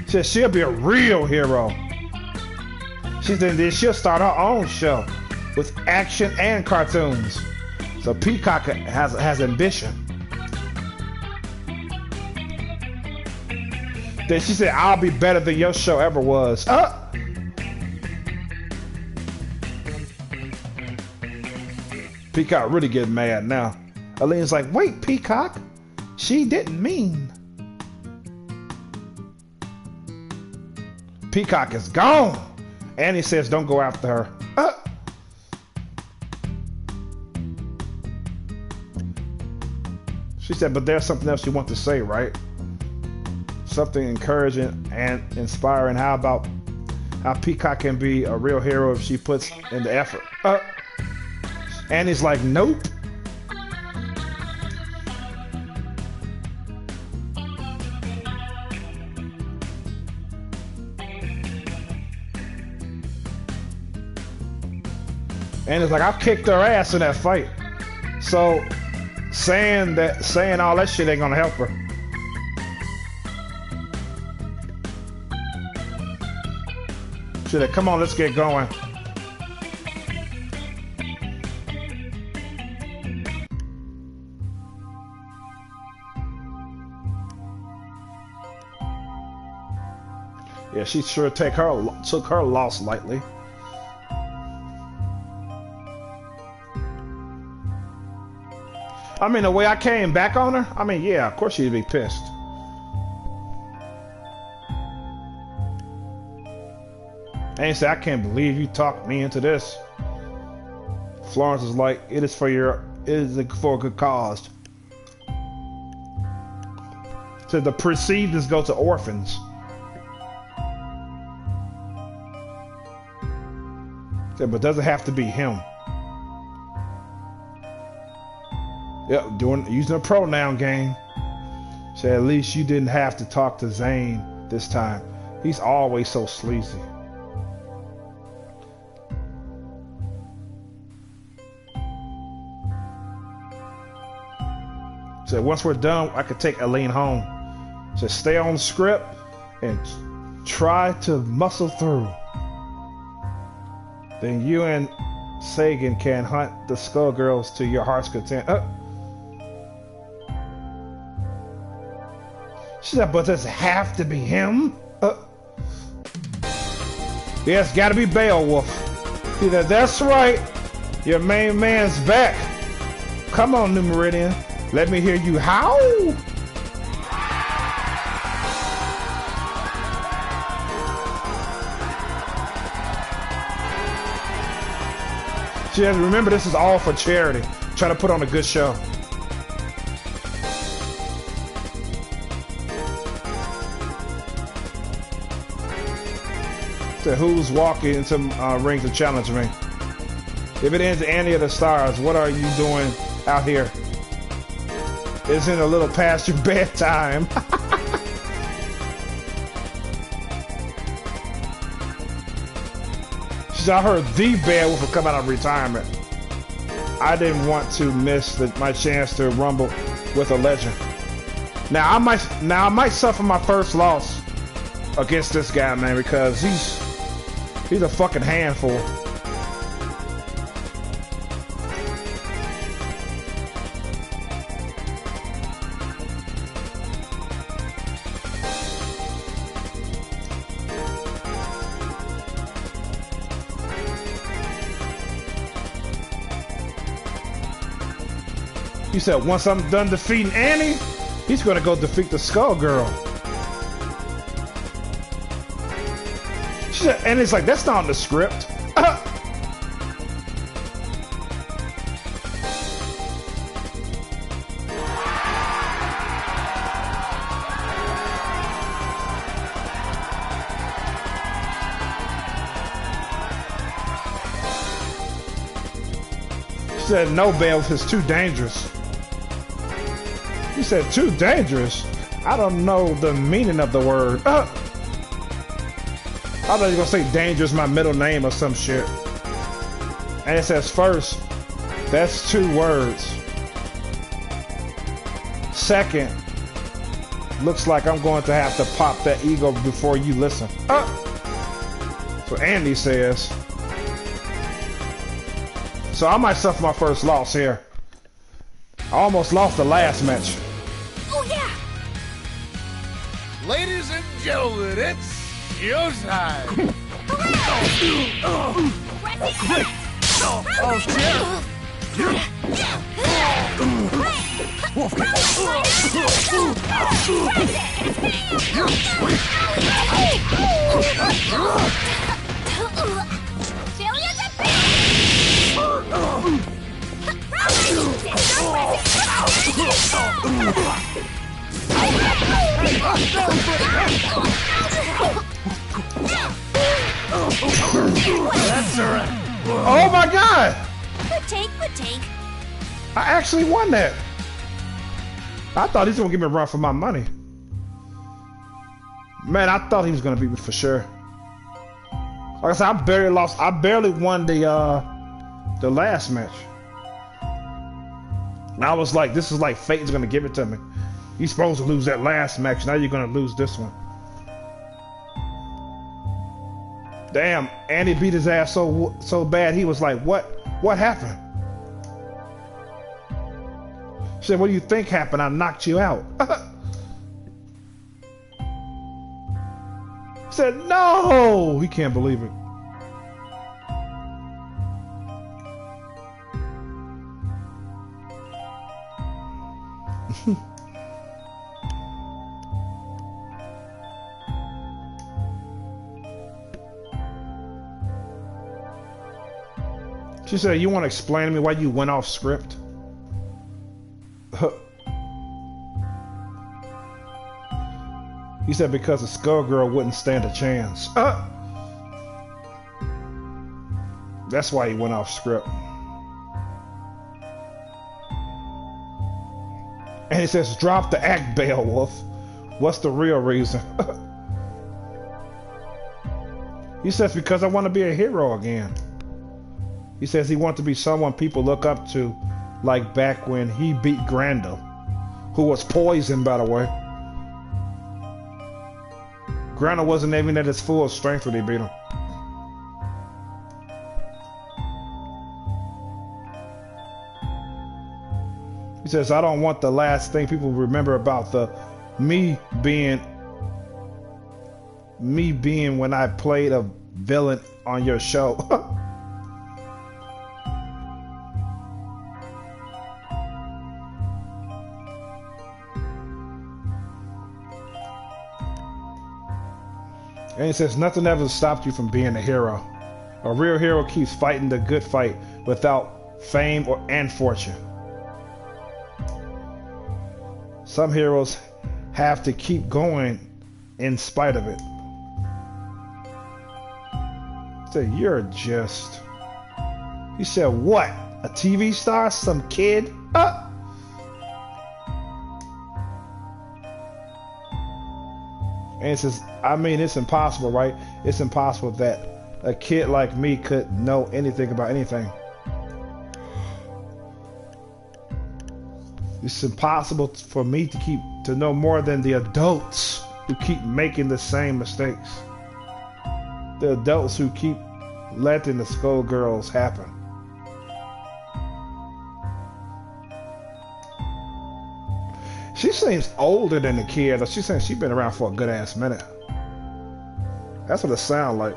She said, she'll be a real hero. She said, then she'll start her own show with action and cartoons. So Peacock has ambition. Then she said, I'll be better than your show ever was. Peacock really getting mad now. Aline's like, wait, Peacock, she didn't mean. Peacock is gone. And he says, don't go after her. She said, but there's something else you want to say, right? Something encouraging and inspiring. How about how Peacock can be a real hero if she puts in the effort? And he's like, nope. And it's like, I've kicked her ass in that fight. So saying all that shit ain't gonna help her. Shit, come on, let's get going. Yeah, she sure took her loss lightly. I mean, the way I came back on her, I mean, yeah, of course she'd be pissed. And say, I can't believe you talked me into this. Florence is like, it is for a good cause. So the proceeds go to orphans. Said, but doesn't have to be him. Yep, using a pronoun game. Said, at least you didn't have to talk to Zane this time. He's always so sleazy. Said, once we're done, I could take Aline home. Said, stay on script and try to muscle through. Then you and Sagan can hunt the Skullgirls to your heart's content. She said, but does it have to be him? Yeah, it's gotta be Beowulf. He said, that's right. Your main man's back. Come on, New Meridian. Let me hear you howl. She has to remember this is all for charity. Try to put on a good show. So who's walking into ring to challenge me? If it ends any of the stars, what are you doing out here? Isn't a little past your bedtime? I heard the Beowulf will come out of retirement. I didn't want to miss my chance to rumble with a legend. Now I might suffer my first loss against this guy, man, because he's a fucking handful. He said, once I'm done defeating Annie, he's gonna go defeat the Skullgirl. She said, and it's like, that's not in the script. She said, no, Beowulf is too dangerous. He said, too dangerous? I don't know the meaning of the word. I thought you were gonna say dangerous, my middle name or some shit. And it says first, that's 2 words. Second, looks like I'm going to have to pop that ego before you listen. So Andy says. So I might suffer my first loss here. I almost lost the last match. Oh yeah! Ladies and gentlemen, it's showtime! Oh shit! That's alright. Oh my god! Good take, good take. I actually won that. I thought he was gonna give me a run for my money. Man, I thought he was gonna beat me for sure. Like I said, I barely lost. I barely won the last match. And I was like, this is like fate's gonna give it to me. You're supposed to lose that last match. Now you're gonna lose this one. Damn, Annie beat his ass so bad he was like, what happened? She said, what do you think happened? I knocked you out. He said, no! He can't believe it. She said, you want to explain to me why you went off script? He said, because the Skullgirl wouldn't stand a chance. That's why he went off script. And he says, drop the act, Beowulf. What's the real reason? He says, because I want to be a hero again. He says he wants to be someone people look up to, like back when he beat Grendel, who was poisoned, by the way. Grendel wasn't even at his full strength when he beat him. He says, I don't want the last thing people remember about me being when I played a villain on your show. And he says, nothing ever stopped you from being a hero. A real hero keeps fighting the good fight without fame and fortune. Some heroes have to keep going in spite of it. He said, you're just... He said, what? A TV star? Some kid? And he says, I mean, it's impossible, right? It's impossible that a kid like me could know anything about anything. It's impossible for me to know more than the adults who keep making the same mistakes. The adults who keep letting the Skullgirls happen. She seems older than the kid. She's saying she's been around for a good ass minute. That's what it sounds like.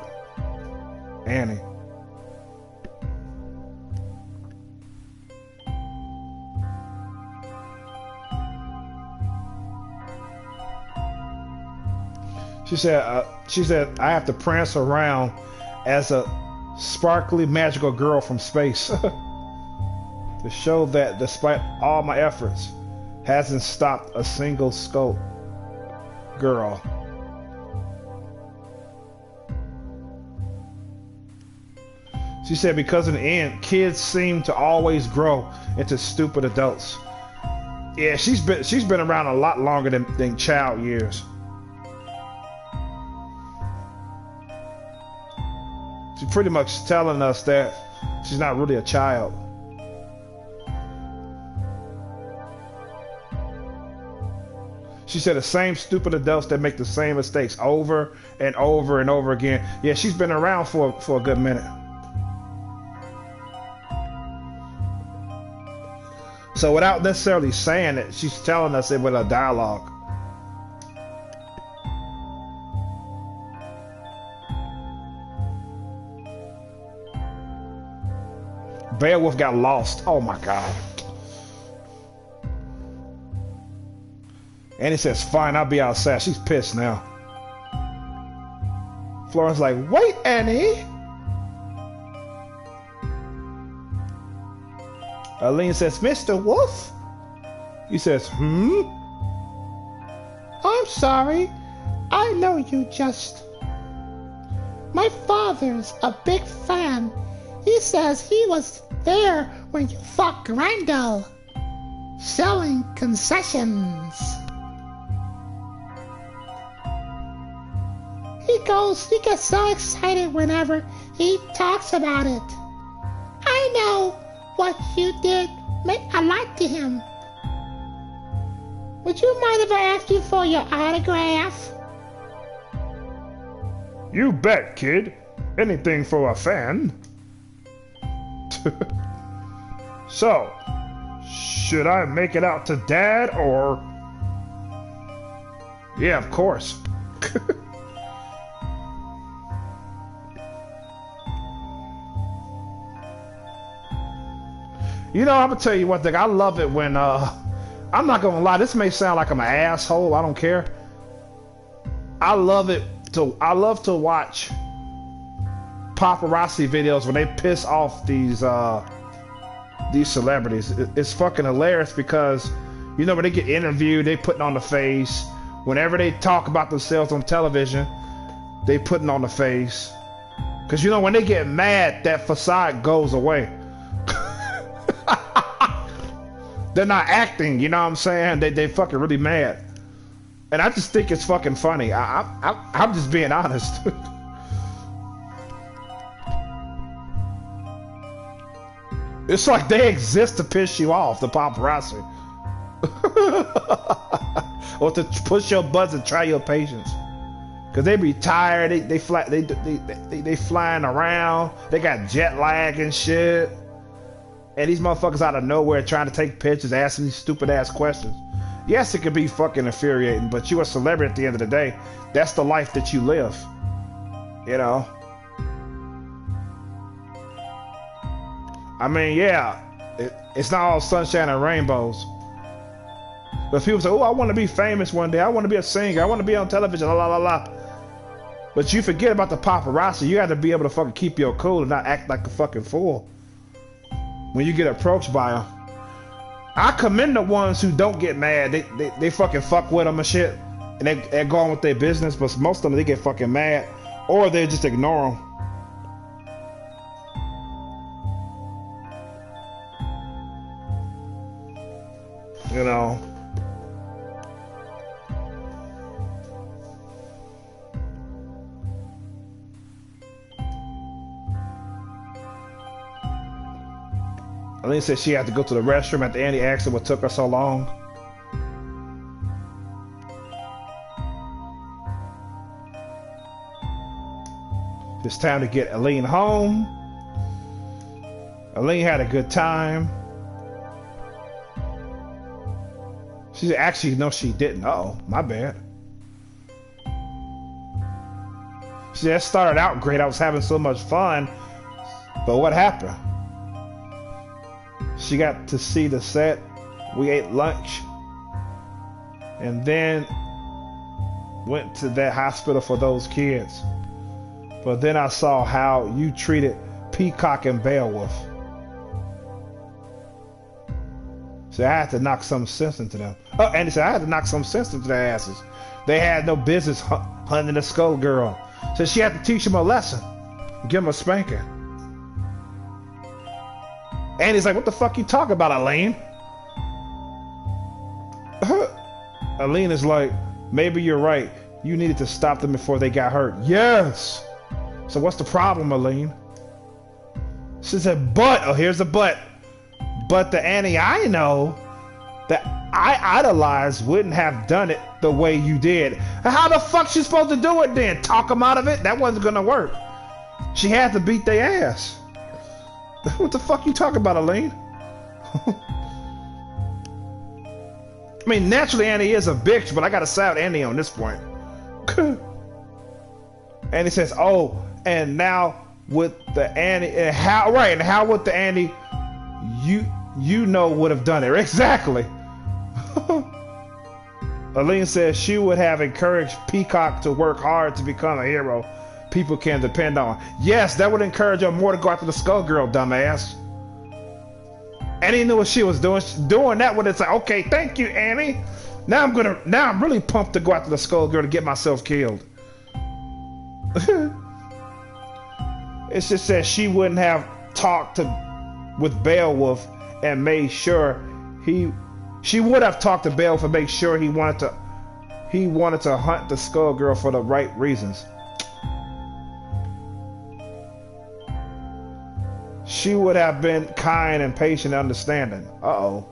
Annie. She said, I have to prance around as a sparkly magical girl from space to show that despite all my efforts, hasn't stopped a single Skull girl. She said, because in the end, kids seem to always grow into stupid adults. Yeah, she's been around a lot longer than child years. She's pretty much telling us that she's not really a child. She said the same stupid adults that make the same mistakes over and over and over again. Yeah, she's been around for a good minute. So without necessarily saying it, she's telling us it with a dialogue. Beowulf got lost. Oh my God. Annie says, fine, I'll be outside. She's pissed now. Florence like, wait, Annie. Aline says, Mr. Wolf? He says, I'm sorry. I know you just... My father's a big fan. He says he was there when you fought Grendel, selling concessions. He gets so excited whenever he talks about it. I know what you did meant a lot to him. Would you mind if I asked you for your autograph? You bet, kid. Anything for a fan. So, should I make it out to Dad or... Yeah, of course. You know, I'm gonna tell you one thing. I love it when, I'm not gonna lie, this may sound like I'm an asshole, I don't care. I love to watch paparazzi videos when they piss off these celebrities. It's fucking hilarious because, you know, when they get interviewed, they putting on the face. Whenever they talk about themselves on television, they putting on the face. Cause you know, when they get mad, that facade goes away. They're not acting, you know what I'm saying? They fucking really mad. And I just think it's fucking funny. I'm just being honest. It's like they exist to piss you off, the paparazzi. Or to push your buttons and try your patience. Cause they be tired, they flying around, they got jet lag and shit. And these motherfuckers out of nowhere trying to take pictures, asking these stupid ass questions. Yes, it could be fucking infuriating, but you a celebrity at the end of the day. That's the life that you live. You know? I mean, yeah, it's not all sunshine and rainbows. But people say, oh, I want to be famous one day. I want to be a singer. I want to be on television, la la la la. But you forget about the paparazzi. You got to be able to fucking keep your cool and not act like a fucking fool when you get approached by them. I commend the ones who don't get mad. They fucking fuck with them and shit. And they go on with their business. But most of them, they get fucking mad. Or they just ignore them. You know. Aline said she had to go to the restroom at the end. He asked her what took her so long. It's time to get Aline home. Aline had a good time. She said, actually, no, she didn't. Uh-oh, my bad. She said, it started out great. I was having so much fun. But what happened? She got to see the set. We ate lunch. And then went to that hospital for those kids. But then I saw how you treated Peacock and Beowulf. So I had to knock some sense into them. Oh, and he said I had to knock some sense into their asses. They had no business hunting the Skullgirl. So she had to teach them a lesson. Give them a spanking. And he's like, what the fuck you talking about, Aline? Aline is like, maybe you're right. You needed to stop them before they got hurt. Yes! So what's the problem, Aline? She said, but, oh, here's the but. But the Annie I know that I idolized wouldn't have done it the way you did. How the fuck she supposed to do it then? Talk them out of it? That wasn't gonna work. She had to beat their ass. What the fuck you talking about, Aline? I mean, naturally Annie is a bitch, but I gotta side with Annie on this point. And he says, oh, and now with the Annie, and how would the Annie you know would have done it? Exactly. Aline says she would have encouraged Peacock to work hard to become a hero people can depend on. Yes, that would encourage her more to go after the Skullgirl, dumbass. Annie knew what she was doing. Doing that would have said, okay, thank you, Annie. Now I'm really pumped to go after the Skullgirl to get myself killed. It just says she wouldn't have talked with Beowulf and made sure she would have talked to Beowulf and made sure he wanted to hunt the Skullgirl for the right reasons. She would have been kind and patient and understanding. Uh-oh.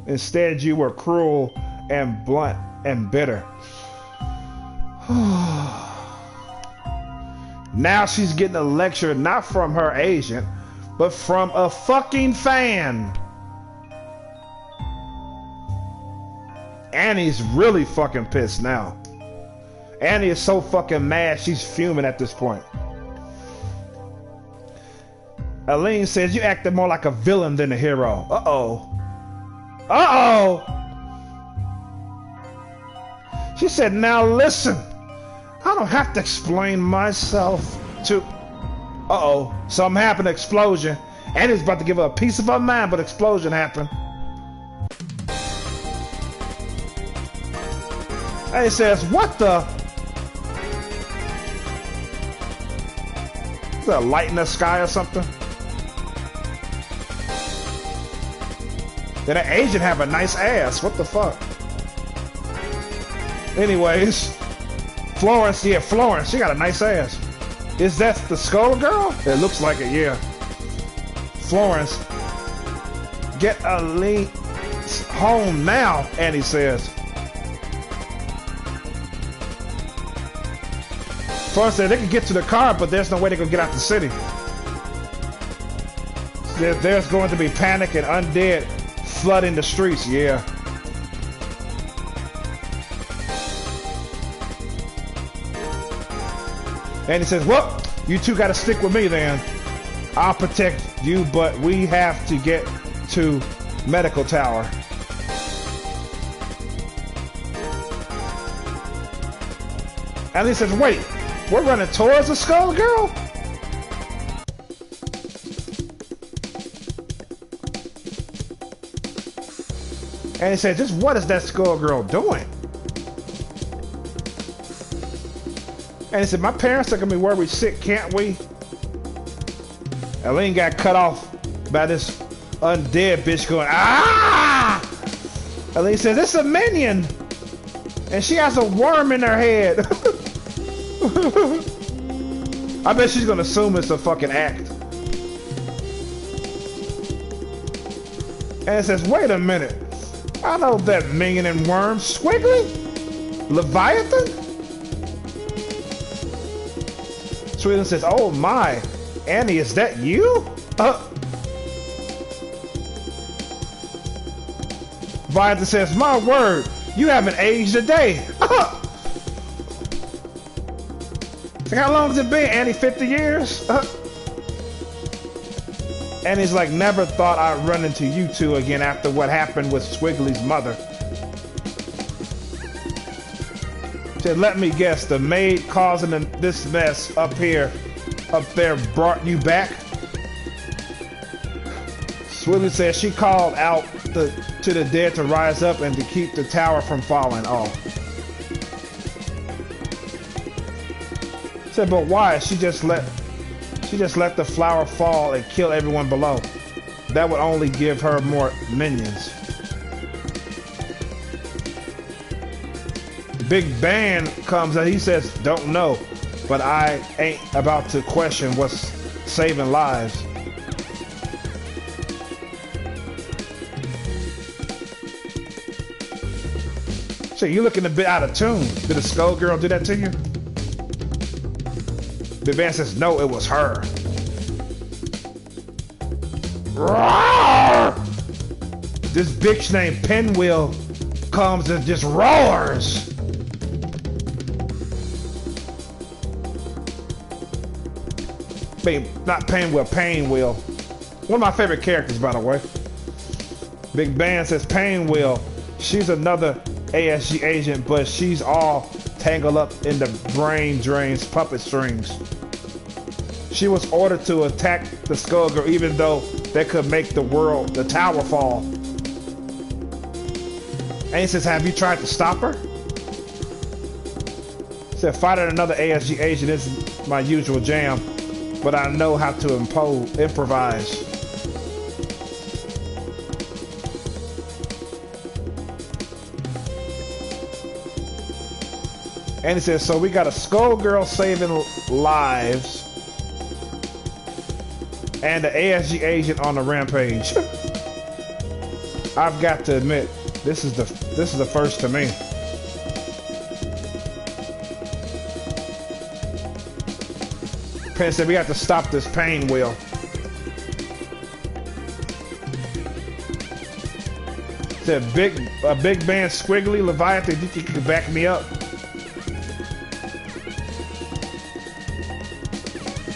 Instead, you were cruel and blunt and bitter. Now she's getting a lecture not from her agent, but from a fucking fan. Annie's really fucking pissed now. Annie is so fucking mad, she's fuming at this point. Aline says, you acted more like a villain than a hero. Uh-oh. Uh-oh! She said, now listen. I don't have to explain myself to... Uh-oh. Something happened, explosion. Annie's about to give her a piece of her mind, but explosion happened. Annie says, what the... Is there a light in the sky or something? Then an agent have a nice ass. What the fuck? Anyways, Florence, yeah, Florence, she got a nice ass. Is that the Skullgirl? It looks like it, yeah. Florence, get Aline home now, Annie says. Florence said they can get to the car, but there's no way they can get out the city. There's going to be panic and undead flooding the streets, yeah. And he says, well, you two gotta stick with me then. I'll protect you, but we have to get to Medical Tower. And he says, wait, we're running towards the Skullgirl? And he said, just what is that Skullgirl doing? And he said, my parents are gonna be worried sick, can't we? Aline got cut off by this undead bitch going, ah! Aline says, it's a minion! And she has a worm in her head. I bet she's gonna assume it's a fucking act. And it says, wait a minute. I know that minion and worm. Squiggly? Leviathan? Sweden says, oh my. Annie, is that you? Leviathan says, my word. You haven't aged a day. So how long has it been, Annie? 50 years? Annie's like, never thought I'd run into you two again after what happened with Squiggly's mother. Said, let me guess, the maid causing this mess up there brought you back? Squiggly says she called out to the dead to rise up and to keep the tower from falling off. Said, but why? She just let the flower fall and kill everyone below. That would only give her more minions. Big Bang comes and he says, don't know, but I ain't about to question what's saving lives. So you looking a bit out of tune. Did the Skullgirl do that to you? Big Bang says, no, it was her. Roar! This bitch named Pinwheel comes and just roars. Not Pinwheel, Painwheel. One of my favorite characters, by the way. Big Bang says Painwheel. She's another ASG agent, but she's all tangled up in the brain drain's puppet strings. She was ordered to attack the Skullgirl even though they could make the tower fall. And he says, have you tried to stop her? He said, fighting another ASG agent isn't my usual jam, but I know how to improvise. And he says, so we got a Skullgirl saving lives and the ASG agent on the rampage. I've got to admit, this is the first to me. Penn said we have to stop this pain wheel. Said a big man squiggly Leviathan, you can back me up.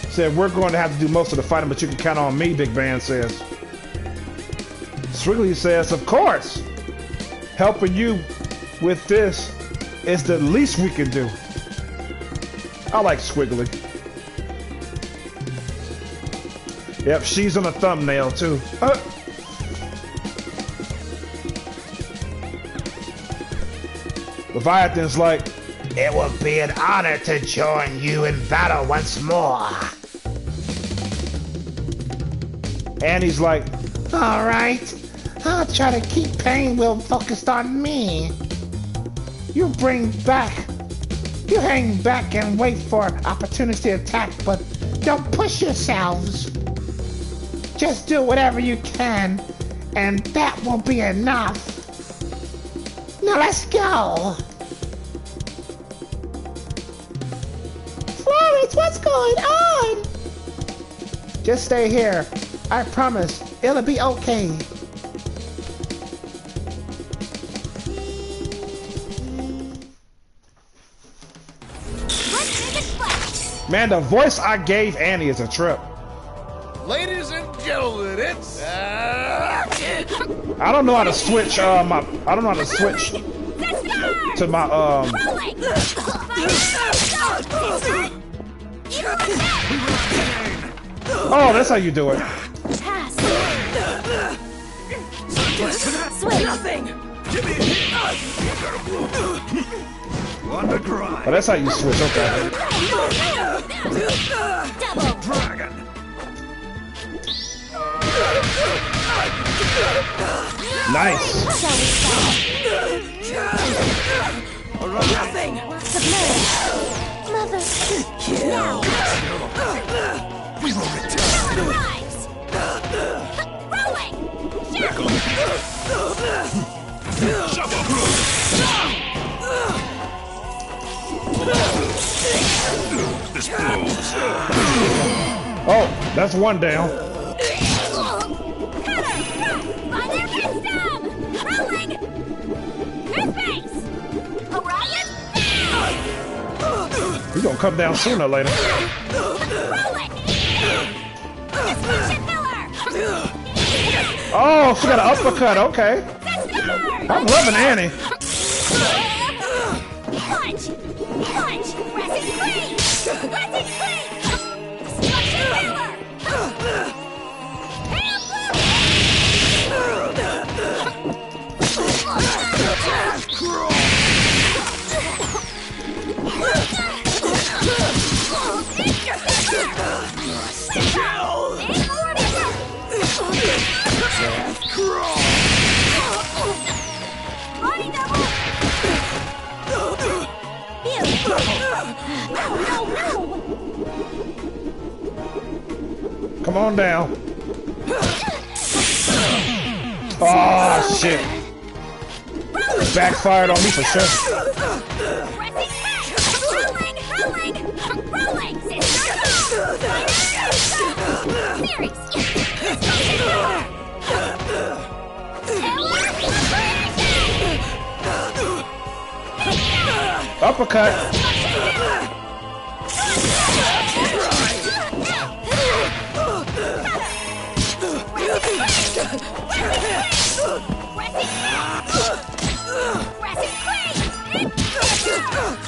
Said we're going to have to do most of the fighting, but you can count on me, Big Man says. Squiggly says, of course. Helping you with this is the least we can do. I like Squiggly. Yep, she's on the thumbnail too. Leviathan's like, it would be an honor to join you in battle once more. Annie's like, all right, I'll try to keep Pain Wheel focused on me. You hang back and wait for opportunities to attack, but don't push yourselves. Just do whatever you can, and that won't be enough. Now let's go. Florence, what's going on? just stay here. I promise, it'll be okay. Man, the voice I gave Annie is a trip. Ladies and gentlemen, it's I don't know how to switch I don't know how to switch to my Oh, that's how you do it. Nothing. on the grind. Oh, that's how you switch, okay. Double Dragon. Nice. Nothing. Submerge. Mother. Kill. We will return. Arrives. Rolling. This blows. Oh, that's one down. Find their wisdom. Rolling. New base. Orion. He's gonna come down sooner or later. Rolling. Destruction pillar. Oh, she got an uppercut, okay. I'm loving Annie. Punch! Punch! Resin Creek! Resin Creek! Destruction pillar! Hail Body double! Come on down. Oh, shit. Backfired on me for sure. Rolling! Rolling! Series! Uppercut.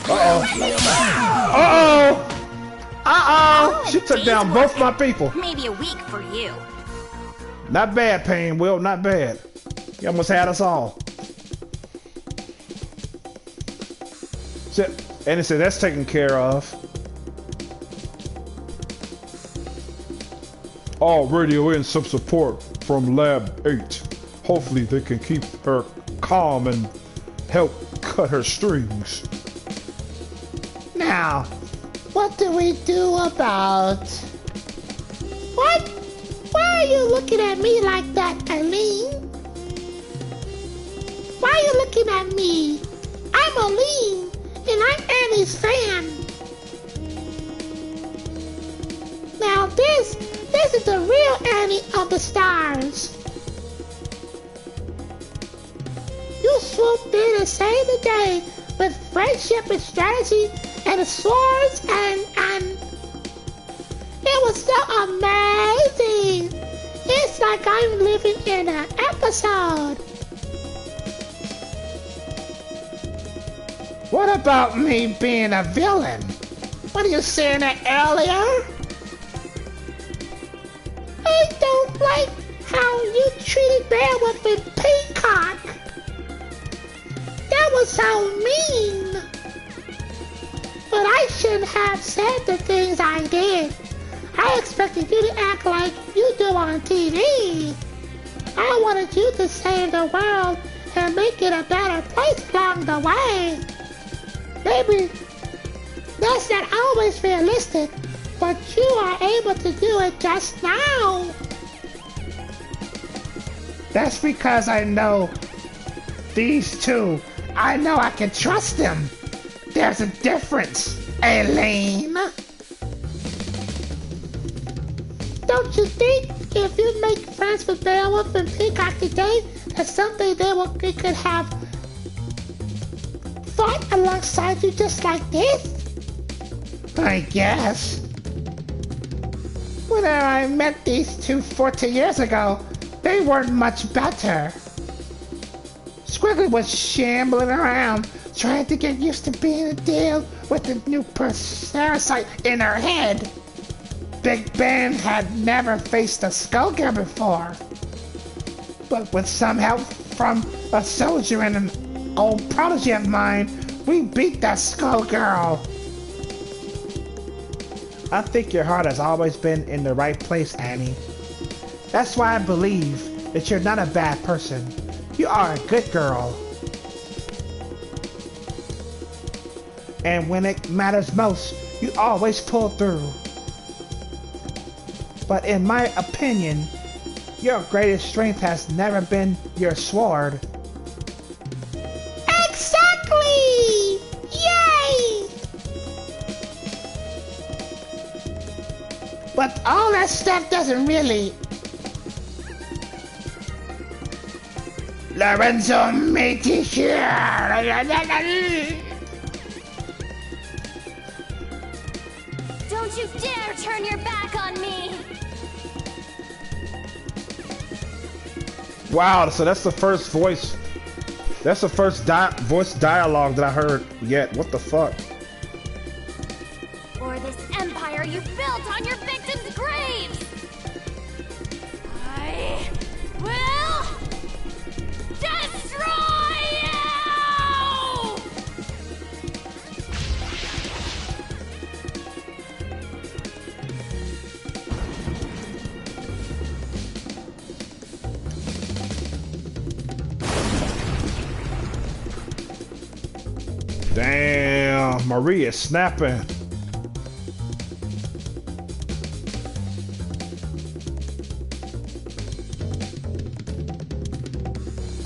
Uh-oh. Uh-oh. Uh-oh. She took down both my people. Maybe a week for you. Not bad, Pain Will. Not bad. You almost had us all. And it said that's taken care of. All radio in some support from Lab 8. Hopefully they can keep her calm and help cut her strings. Now, what do we do about... What? Why are you looking at me like that, Eileen? Why are you looking at me? I'm Eileen, and I'm Annie's fan. isn't the real Annie of the stars. You swooped in and saved the day with friendship and strategy and the swords and it was so amazing. It's like I'm living in an episode. What about me being a villain? What are you saying that earlier? I don't like how you treated Beowulf and Peacock. That was so mean. But I shouldn't have said the things I did. I expected you to act like you do on TV. I wanted you to save the world and make it a better place along the way. Maybe that's not always realistic, but you are able to do it just now. That's because I know these two. I know I can trust them. There's a difference, Elaine. Don't you think if you make friends with Beowulf and Peacock today, that's something they could have fought alongside you just like this? I guess. When I met these two 14 years ago, they weren't much better. Squiggly was shambling around, trying to get used to being a deal with the new parasite in her head. Big Ben had never faced a Skullgirl before. But with some help from a soldier and an old protege of mine, we beat that Skullgirl. I think your heart has always been in the right place, Annie. That's why I believe that you're not a bad person. You are a good girl. And when it matters most, you always pull through. But in my opinion, your greatest strength has never been your sword. Exactly! Yay! But all that stuff doesn't really... Lorenzo Mate here! Don't you dare turn your back on me! Wow, so that's the first voice. That's the first voice dialogue that I heard yet. What the fuck? Or this empire you built on your victims' graves! I will destroy you! Damn, Marie is snapping.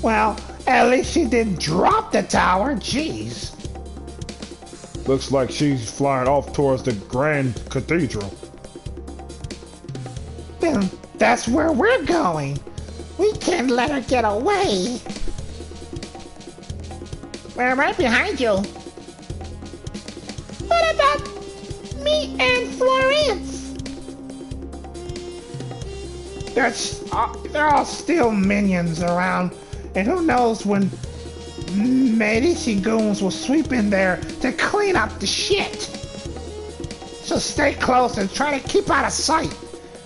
Well, at least she didn't drop the tower, jeez. Looks like she's flying off towards the Grand Cathedral. Then that's where we're going. We can't let her get away. We're right behind you. What about me and Florence? They're all still minions around, and who knows when Medici goons will sweep in there to clean up the shit. So stay close and try to keep out of sight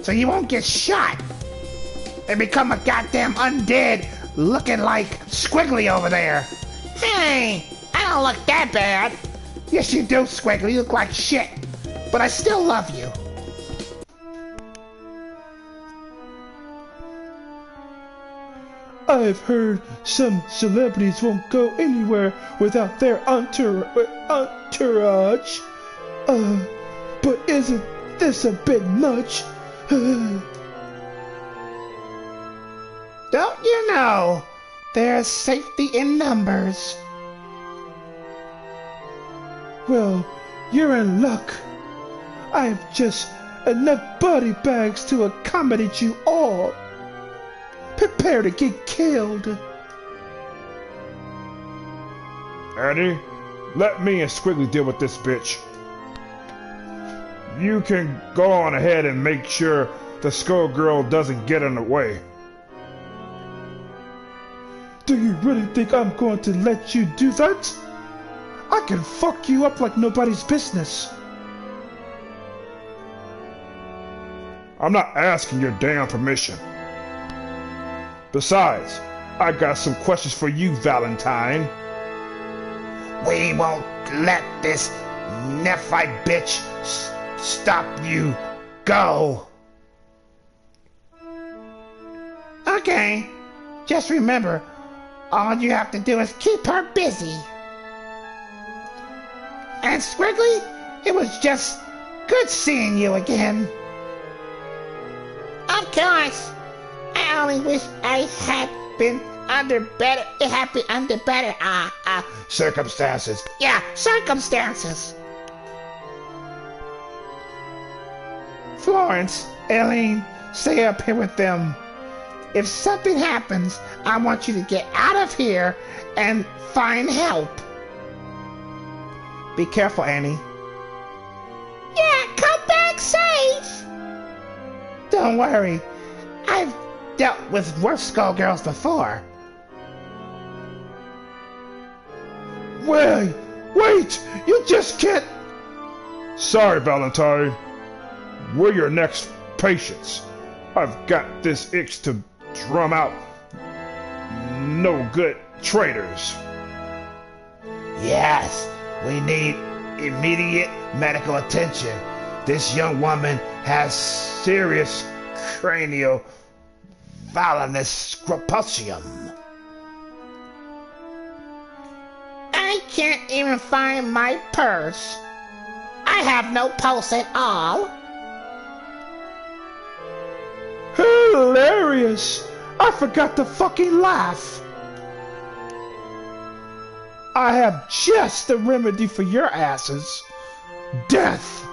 so you won't get shot and become a goddamn undead looking like Squiggly over there. Hey, I don't look that bad. Yes, you do, Squiggly. You look like shit. But I still love you. I've heard some celebrities won't go anywhere without their entourage. But isn't this a bit much? Don't you know, there's safety in numbers. Well, you're in luck. I've just enough body bags to accommodate you all. Prepare to get killed. Annie, let me and Squiggly deal with this bitch. You can go on ahead and make sure the Skullgirl doesn't get in the way. Do you really think I'm going to let you do that? I can fuck you up like nobody's business. I'm not asking your damn permission. Besides, I got some questions for you, Valentine. We won't let this Nephite bitch stop you. Go. Okay. Just remember, all you have to do is keep her busy. And Squiggly, it was just good seeing you again. Of course. I only wish I had been under better circumstances. Yeah, circumstances. Florence, Eileen, stay up here with them. If something happens, I want you to get out of here and find help. Be careful, Annie. Yeah, come back safe. Don't worry. I've dealt with worse Skullgirls before. Wait! You just can't... Sorry, Valentine. We're your next patients. I've got this itch to drum out no good traitors. Yes, we need immediate medical attention. This young woman has serious cranial valgus scrupulsium. I can't even find my purse. I have no pulse at all. Hilarious! I forgot to fucking laugh. I have just the remedy for your asses. Death.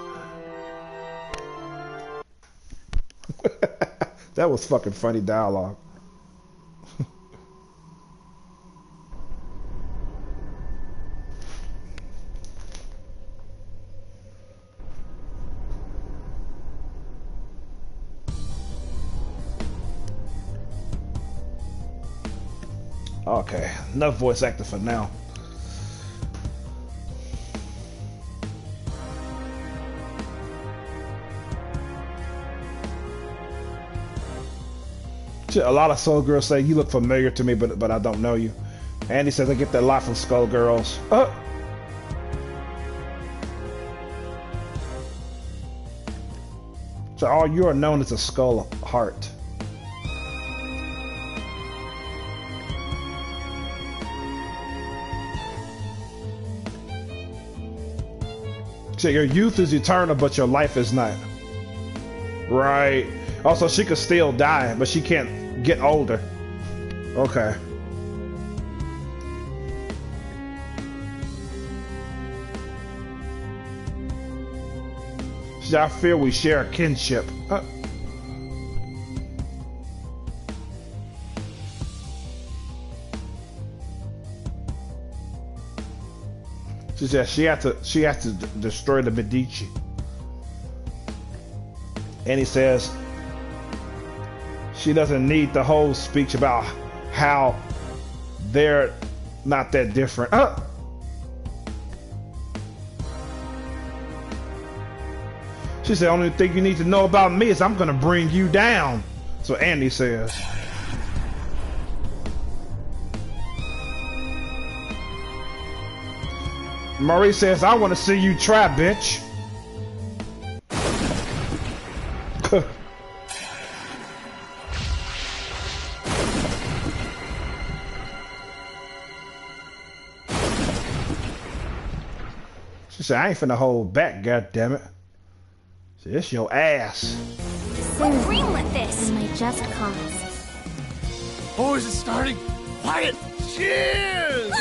That was fucking funny dialogue. Okay, enough voice acting for now. A lot of Skullgirls say you look familiar to me, but I don't know you. Andy says I get that a lot from Skullgirls. So all you are known as a skull heart. So your youth is eternal, but your life is not. Right. Also, she could still die, but she can't get older. Okay. See, I feel we share a kinship. She said she had to destroy the Medici. And he says she doesn't need the whole speech about how they're not that different. She said, only thing you need to know about me is I'm gonna bring you down. So Andy says. Marie says, I want to see you try, bitch. She said, I ain't finna hold back, goddammit. See, it's your ass. Let's greenlit this. My just cause. Oh, is it starting? Quiet! Cheers!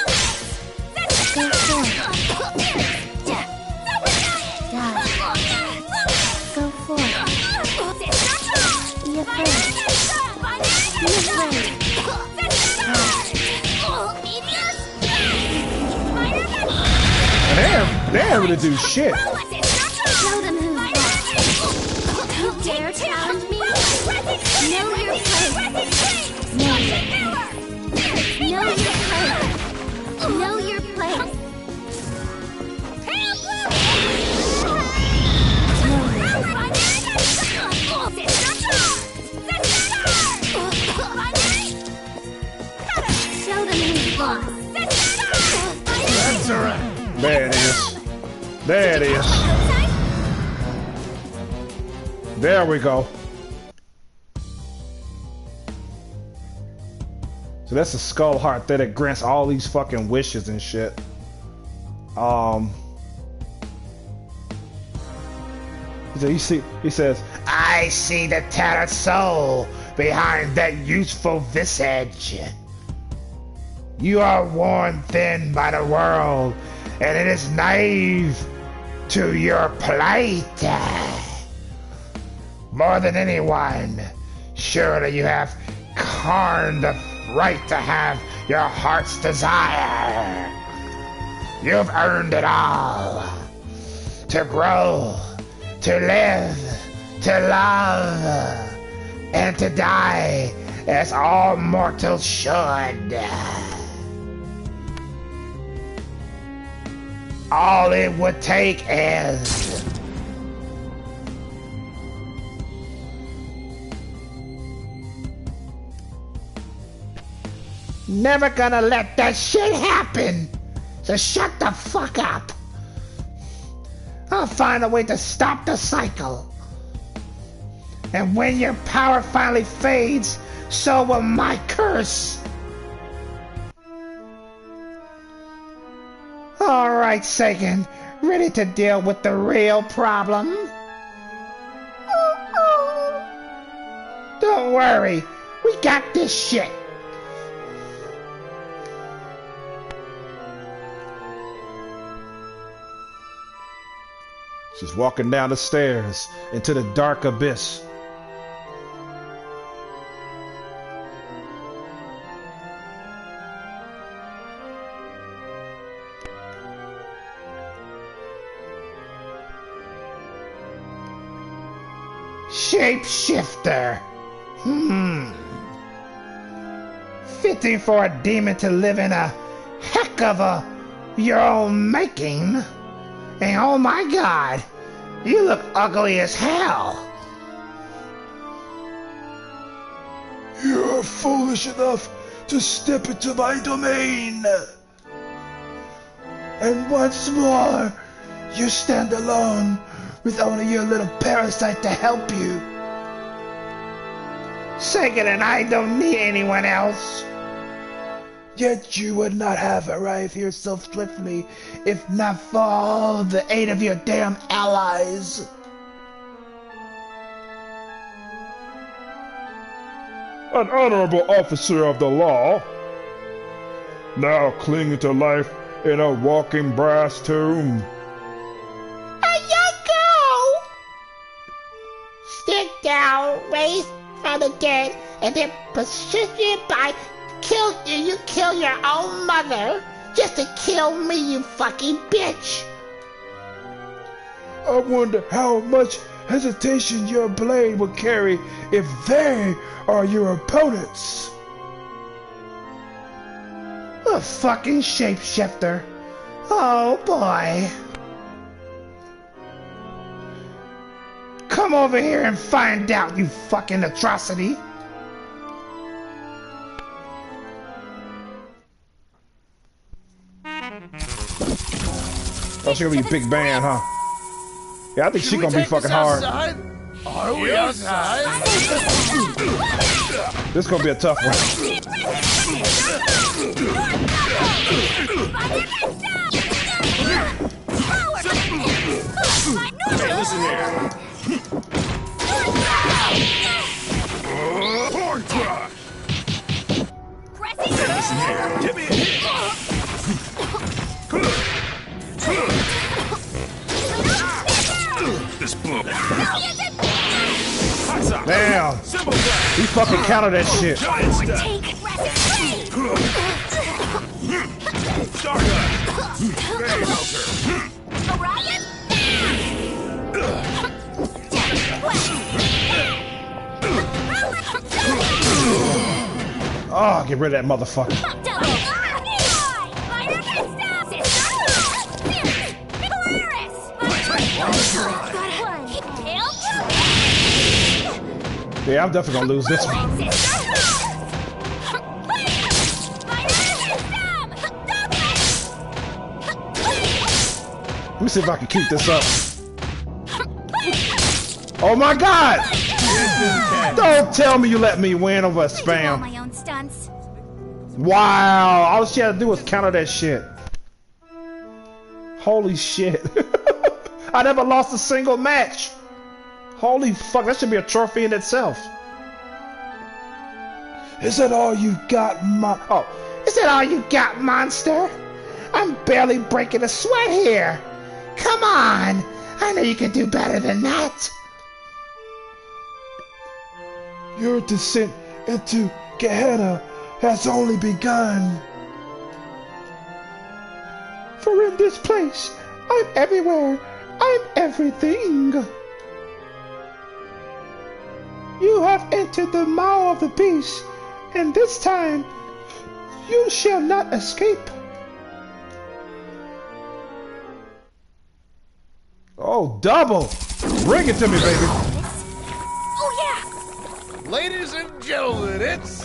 Go for it. Die. Go for it. They ain't really do shit. Show them who's boss. You dare challenge me? Know your place. Know your place. Know your place. Show them who's boss. That's alright. There it is. There it is. There we go. So that's a skull heart there that grants all these fucking wishes and shit. He says, I see the tattered soul behind that youthful visage. You are worn thin by the world, and it is naive to your plight. More than anyone, surely you have earned the right to have your heart's desire. You've earned it all. To grow, to live, to love, and to die as all mortals should. All it would take is never gonna let that shit happen. So shut the fuck up. I'll find a way to stop the cycle. And when your power finally fades, so will my curse. Alright, Sagan, ready to deal with the real problem? Don't worry, we got this shit. she's walking down the stairs into the dark abyss. Shapeshifter. Fitting for a demon to live in a heck of a your own making. And oh my god, you look ugly as hell. You're foolish enough to step into my domain. And once more, you stand alone with only your little parasite to help you. Sagan and I don't need anyone else. Yet you would not have arrived here so swiftly if not for all the aid of your damn allies. An honorable officer of the law, now clinging to life in a walking brass tomb. Stick down, raised from the dead, and then persisted by you kill your own mother just to kill me, you fucking bitch. I wonder how much hesitation your blade will carry if they are your opponents. A fucking shapeshifter. Oh boy. Come over here and find out, you fucking atrocity. Oh, she's gonna be big band, huh? Yeah, I think she's gonna be fucking hard. Are we outside? This is gonna be a tough one. Hey, listen here. Horn crush. Listen here. Give me a hit. This book. Damn. Simple guy. He fucking counter that shit. Giant step. Take rapid Stardust. Fairy melter. Orion. Oh, get rid of that motherfucker. Yeah, I'm definitely gonna lose this one. Let me see if I can keep this up. Oh my god! Don't tell me you let me win over a spam. My own stunts. Wow, all she had to do was counter that shit. Holy shit. I never lost a single match. Holy fuck, that should be a trophy in itself. Is that all you got, Is that all you got, monster? I'm barely breaking a sweat here. Come on. I know you can do better than that. Your descent into Gehenna has only begun. For in this place, I'm everywhere. I'm everything. You have entered the maw of the beast, and this time you shall not escape. Oh, double! Bring it to me, baby. Oh yeah. Ladies and gentlemen, it's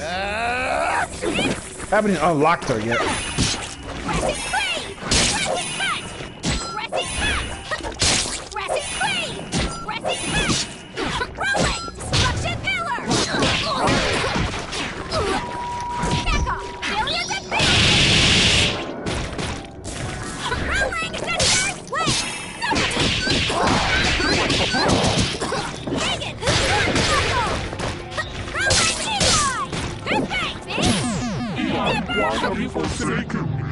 Haven't even unlocked her yet. Pressing free. Pressing cut. Pressing cut. Pressing free. Pressing cut. Rolling. Destruction pillar. Back off. Billions and billions. Rolling. Sisters. Wait. Megan. Rolling. Eli. Good thanks, bitch. Why have you forsaken me?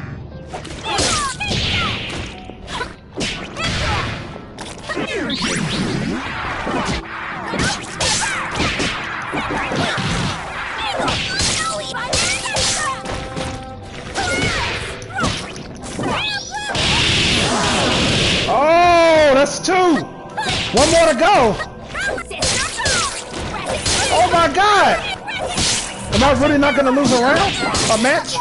Oh, that's two! One more to go! Oh my god! Am I really not gonna lose a round? A match?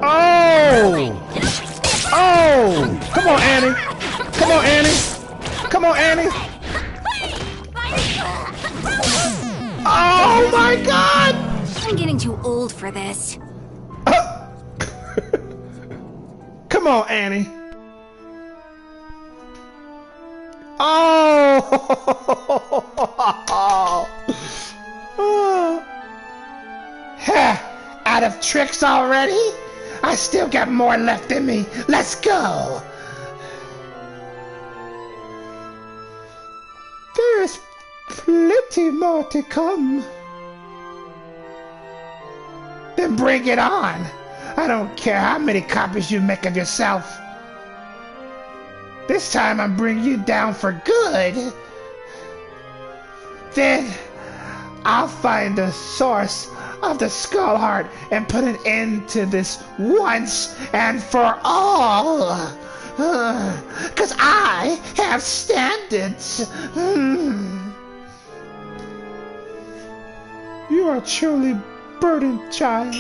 Oh! Oh! Come on, Annie! Come on, Annie! Come on, Annie! Oh my god! I'm getting too old for this. Come on, Annie! Oh! Ha! Out of tricks already? I still got more left in me. Let's go! There's plenty more to come. Then bring it on. I don't care how many copies you make of yourself. This time I'm bringing you down for good. Then I'll find the source of the skull heart and put an end to this once and for all. 'Cause I have standards. You are truly burdened, child.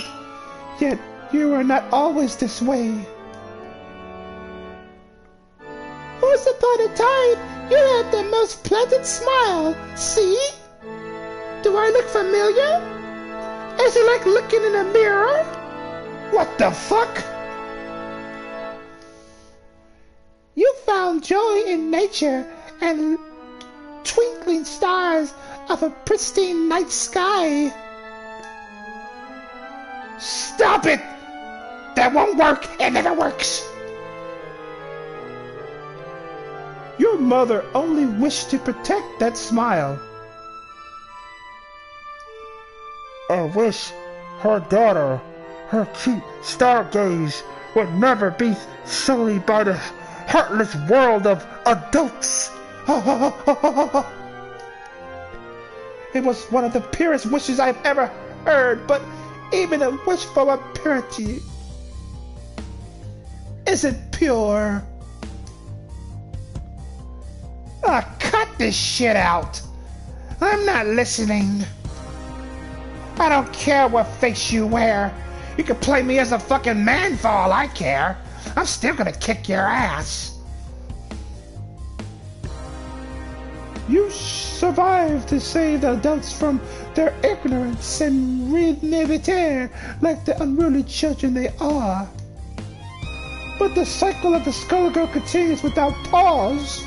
Yet you are not always this way. Once upon a time, you had the most pleasant smile. See? Do I look familiar? Is it like looking in a mirror? What the fuck? You found joy in nature and twinkling stars of a pristine night sky. Stop it! That won't work. It never works. Your mother only wished to protect that smile. I wish her daughter, her cute stargaze, would never be sullied by the heartless world of adults. It was one of the purest wishes I've ever heard, but even a wish for a purity isn't pure. Cut this shit out. I'm not listening. I don't care what face you wear. You can play me as a fucking man for all I care. I'm still gonna kick your ass. You survived to save the adults from their ignorance and naivete like the unruly children they are. But the cycle of the Skullgirl continues without pause.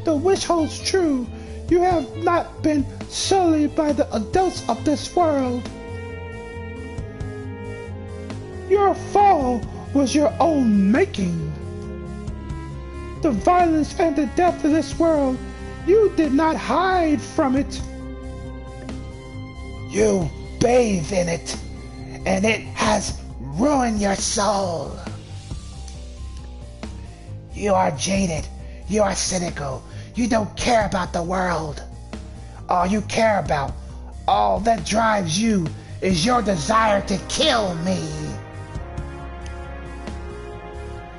The wish holds true. You have not been sullied by the adults of this world. Your fall was your own making. The violence and the death of this world, you did not hide from it. You bathe in it, and it has ruined your soul. You are jaded. You are cynical. You don't care about the world. All you care about, all that drives you, is your desire to kill me.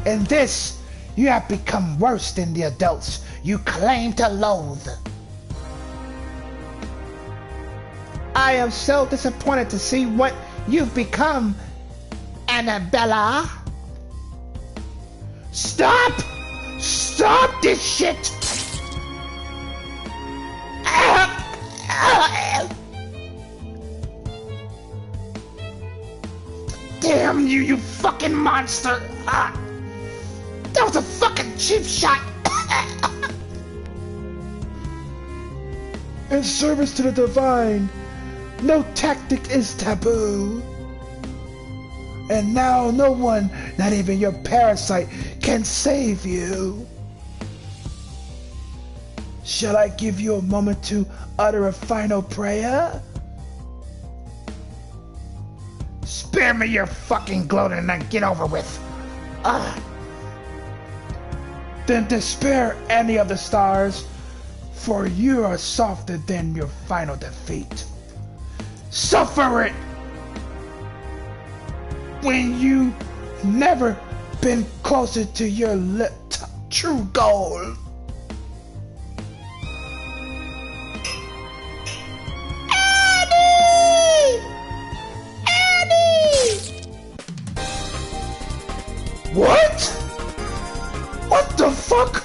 In this, you have become worse than the adults you claim to loathe. I am so disappointed to see what you've become, Annabella. Stop! Stop this shit! Damn you, you fucking monster! That was a fucking cheap shot! In service to the divine, no tactic is taboo. And now no one, not even your parasite, can save you. Shall I give you a moment to utter a final prayer? Spare me your fucking gloating and then get over with. Then despair any of the stars, for you are softer than your final defeat. Suffer it! When you never been closer to your true goal. What? What the fuck?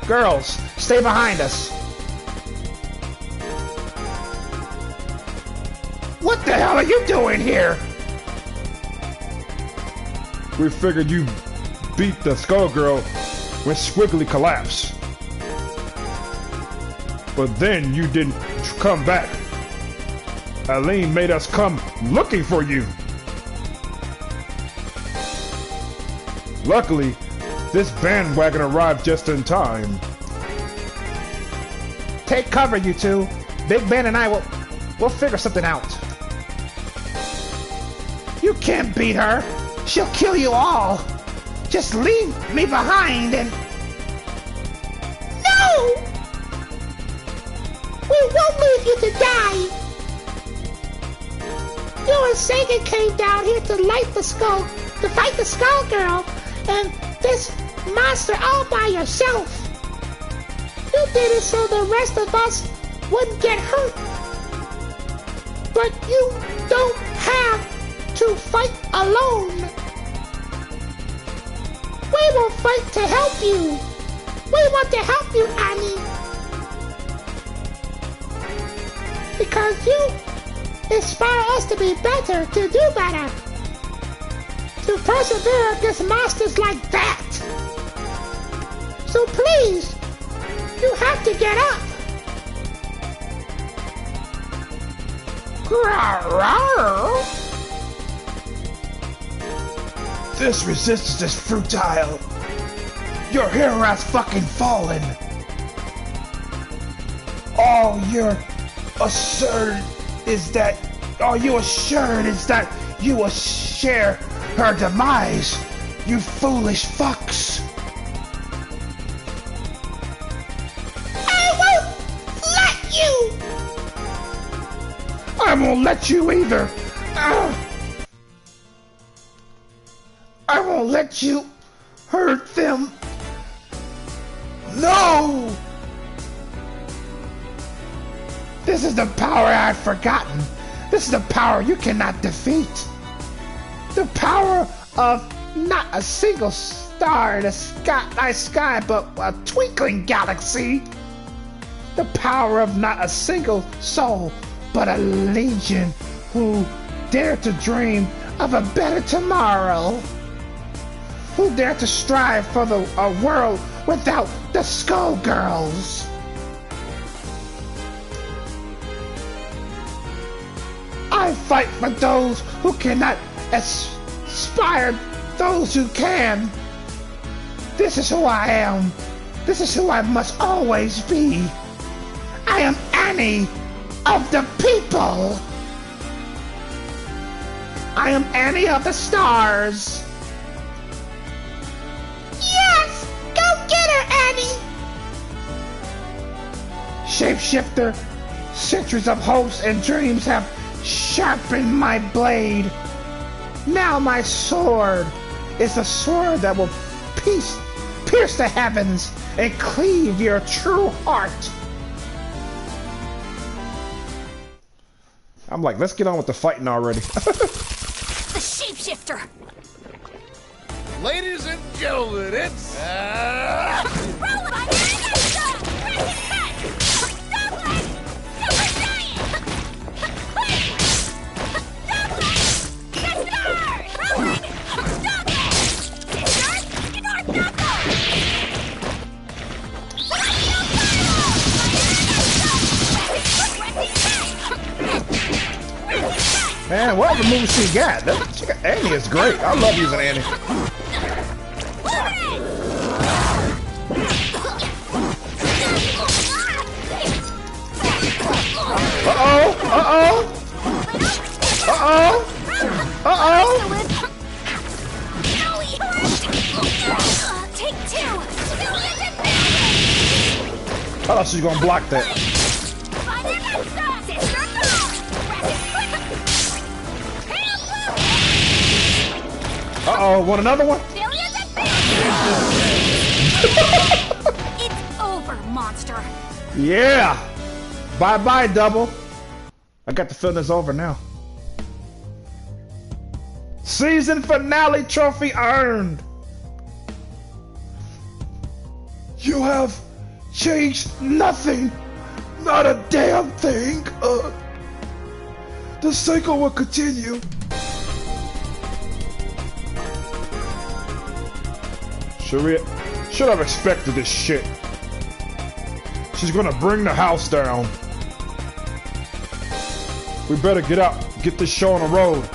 Girls, stay behind us. What the hell are you doing here? We figured you beat the Skullgirl when Squiggly collapsed. But then you didn't come back. Aline made us come looking for you. Luckily, this bandwagon arrived just in time. Take cover, you two. Big Ben and I we'll figure something out. You can't beat her. She'll kill you all. Just leave me behind and... No! We won't leave you to die. You and Sagan came down here to fight the Skullgirl, and this monster all by yourself. You did it so the rest of us wouldn't get hurt. But you don't have to fight alone. We will fight to help you. We want to help you, Annie. Because you inspire us to be better, to do better, to persevere against monsters like that. So please, you have to get up. This resistance is futile. Your hero has fucking fallen. All you're assured is that you will share her demise. You foolish fucks! I won't let you! I won't let you either! I won't let you hurt them! No! This is the power I've forgotten. This is the power you cannot defeat. The power of not a single star in the night sky, but a twinkling galaxy. The power of not a single soul, but a legion who dare to dream of a better tomorrow. Who dare to strive for a world without the Skullgirls. I fight for those who cannot inspire those who can. This is who I am. This is who I must always be. I am Annie of the people. I am Annie of the stars. Yes! Go get her, Annie! Shapeshifter, centuries of hopes and dreams have sharpened my blade. Now my sword is a sword that will pierce the heavens and cleave your true heart. I'm like, let's get on with the fighting already. The shapeshifter! Ladies and gentlemen, it's... Roll on! Stop! Press it back! Stop it! Super giant! Quick! Stop it! Press start! Rolling! Stop it! Sister! North knuckle! Man, what other moves she got? Annie is great. I love using Annie. Uh-oh! Uh-oh! Uh-oh! Uh-oh! Take two! I thought she was gonna block that. Uh-oh, want another one? It's over, monster. Yeah! Bye-bye, Double. I got the feeling it's over now. Season finale trophy earned. You have changed nothing. Not a damn thing. The cycle will continue. Should have expected this shit. She's gonna bring the house down. We better get out, get this show on the road.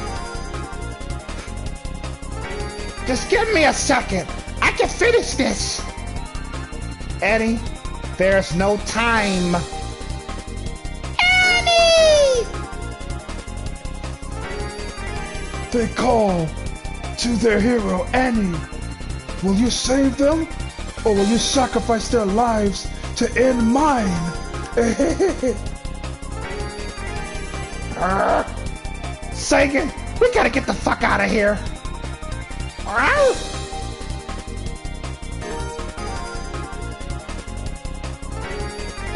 Just give me a second. I can finish this. Annie, there's no time. Annie! They call to their hero, Annie. Will you save them, or will you sacrifice their lives to end mine? Sagan, we gotta get the fuck out of here.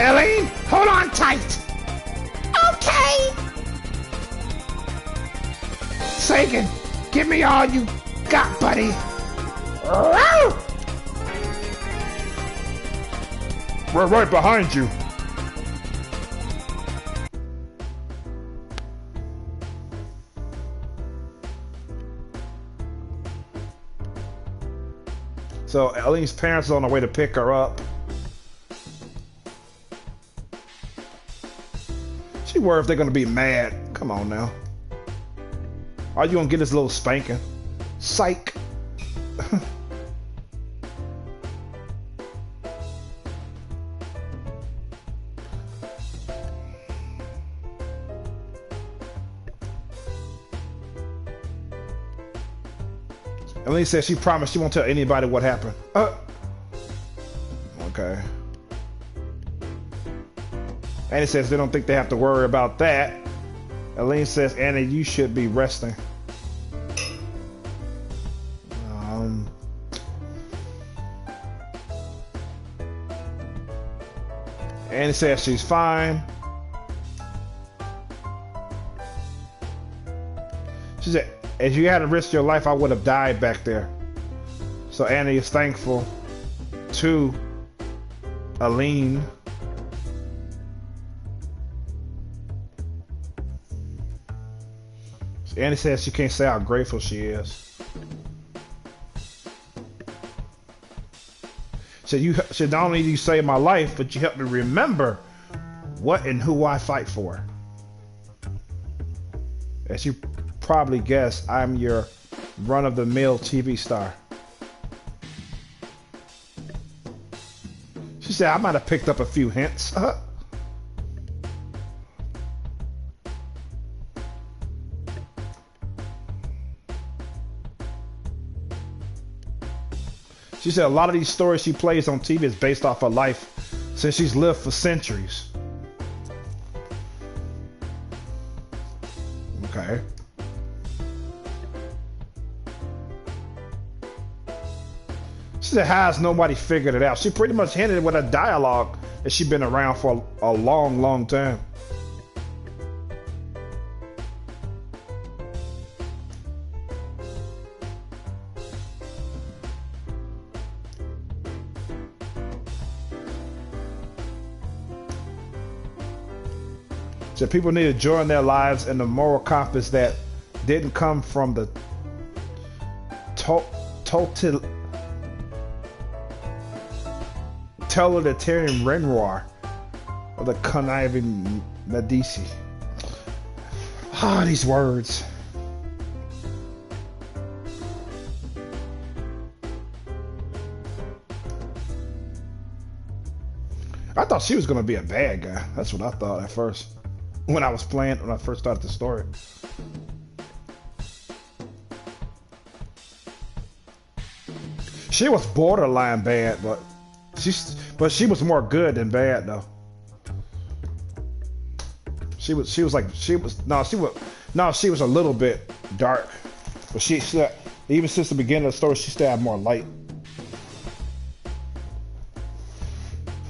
Eileen, hold on tight. Okay. Sagan, give me all you got, buddy. We're right behind you. So Eileen's parents are on the way to pick her up. She worried if they're gonna be mad. Come on now. Are you gonna get this little spanking? Psych. Elaine says she promised she won't tell anybody what happened. Okay. Annie says they don't think they have to worry about that. Elaine says, Annie, you should be resting. Annie says she's fine. She said, if you had to risk your life, I would have died back there. So Annie is thankful to Aline. Annie says she can't say how grateful she is. So you should not only you save my life, but you help me remember what and who I fight for. As you probably guessed, I'm your run-of-the-mill TV star. She said I might have picked up a few hints. She said a lot of these stories she plays on TV is based off her life since she's lived for centuries. Okay. She said, how has nobody figured it out? She pretty much hinted with a dialogue that she's been around for a long, long time. So people need to join their lives in the moral compass that didn't come from the totalitarian Renoir of the conniving Medici. Ah, these words. I thought she was gonna be a bad guy. That's what I thought at first. When I first started the story. She was borderline bad, but she was more good than bad though. She was a little bit dark, but she even since the beginning of the story she still had more light,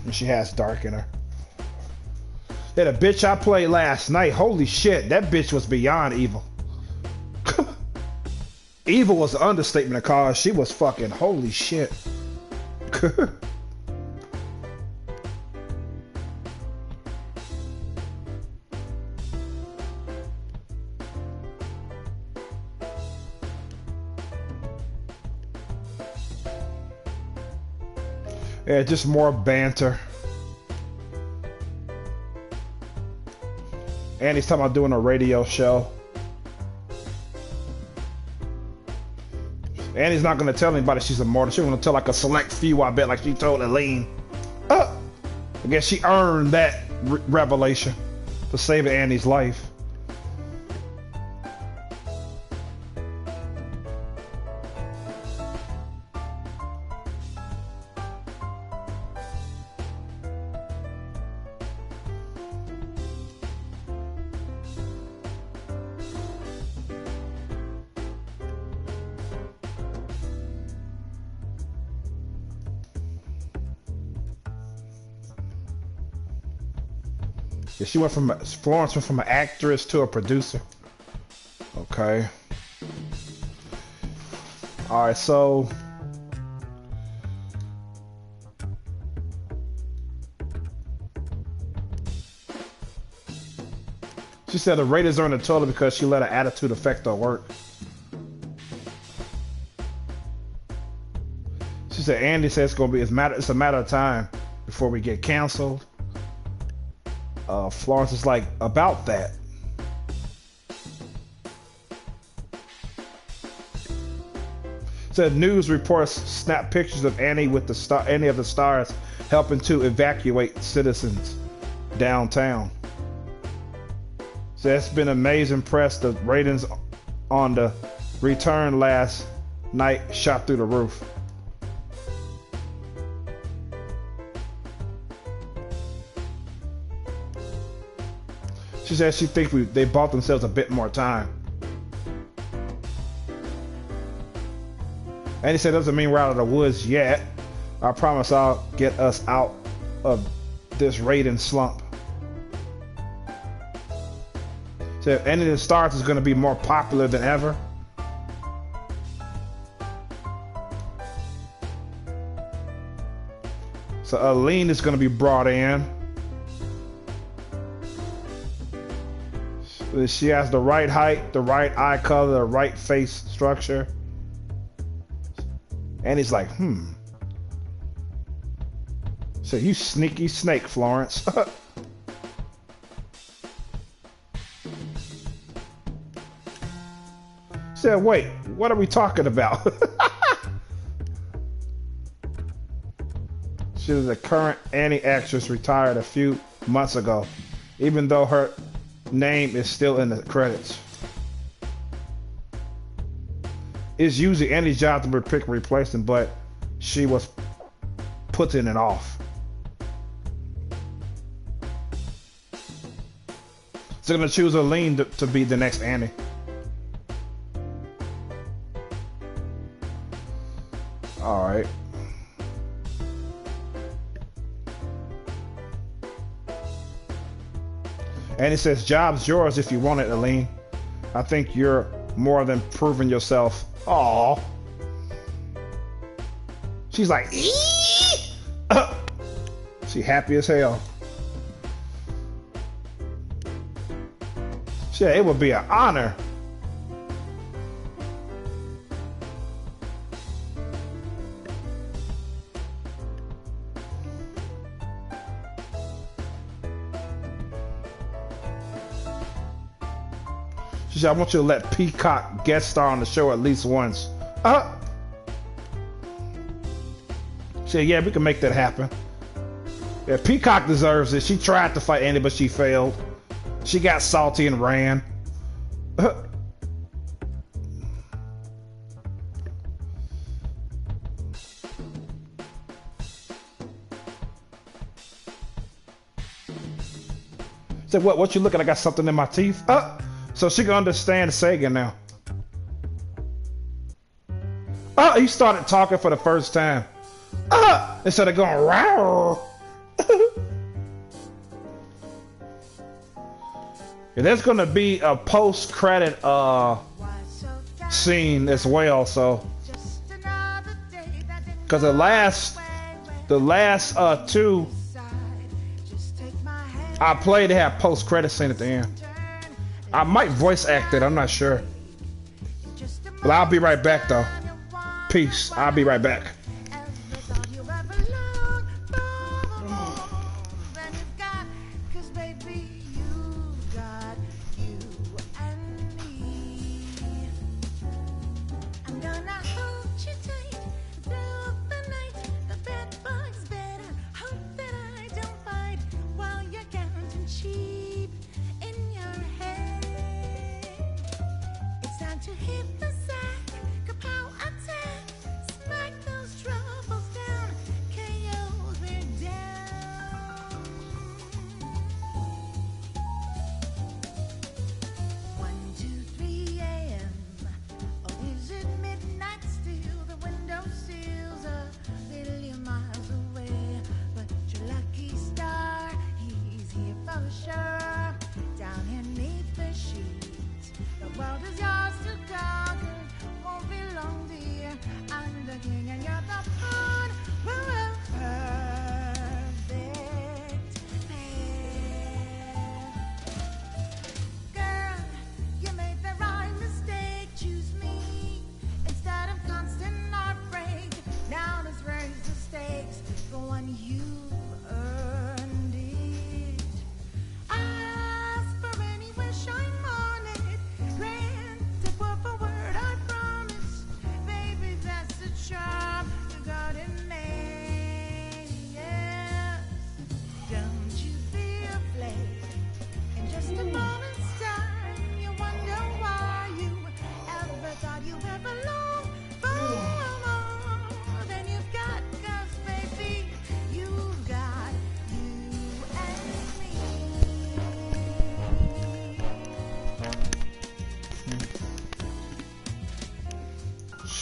and she has dark in her. Yeah, the bitch I played last night, holy shit, that bitch was beyond evil. Evil was an understatement of cause. She was fucking holy shit. Yeah, just more banter. Annie's talking about doing a radio show. Annie's not going to tell anybody she's immortal. She's going to tell like a select few, I bet, like she told Elaine. I guess she earned that revelation for saving Annie's life. Yeah, Florence went from an actress to a producer. Okay. All right, so she said the ratings are in the total because she let her attitude affect her work. She said Andy says it's a matter of time before we get canceled. Florence is like, about that. Said news reports snap pictures of Annie with any of the stars helping to evacuate citizens downtown. So it's been amazing press. The ratings on the return last night shot through the roof. She says she thinks they bought themselves a bit more time. And he said, doesn't mean we're out of the woods yet. I promise I'll get us out of this raiding slump. Said, Ending the Stars is going to be more popular than ever. So Aline is going to be brought in. She has the right height, the right eye color, the right face structure. And he's like, So you sneaky snake, Florence. Said, wait, what are we talking about? She was a current Annie actress, retired a few months ago, even though her name is still in the credits. It's usually Annie's job to pick a replacement, but she was putting it off. So they're gonna choose Aline to be the next Annie. All right. And it says, job's yours if you want it, Aline. I think you're more than proving yourself. Aww. She's like, eee! She happy as hell. Shit, it would be an honor. She said, I want you to let Peacock guest star on the show at least once. She said, yeah, we can make that happen. Yeah, Peacock deserves it. She tried to fight Andy, but she failed. She got salty and ran. Said, what you looking? I got something in my teeth. So she can understand Sagan now. He started talking for the first time. Instead of going row. Yeah, there's gonna be a post-credit scene as well. So, because the last two I played, they have post-credit scene at the end. I might voice act it, I'm not sure. But I'll be right back though. Peace. I'll be right back.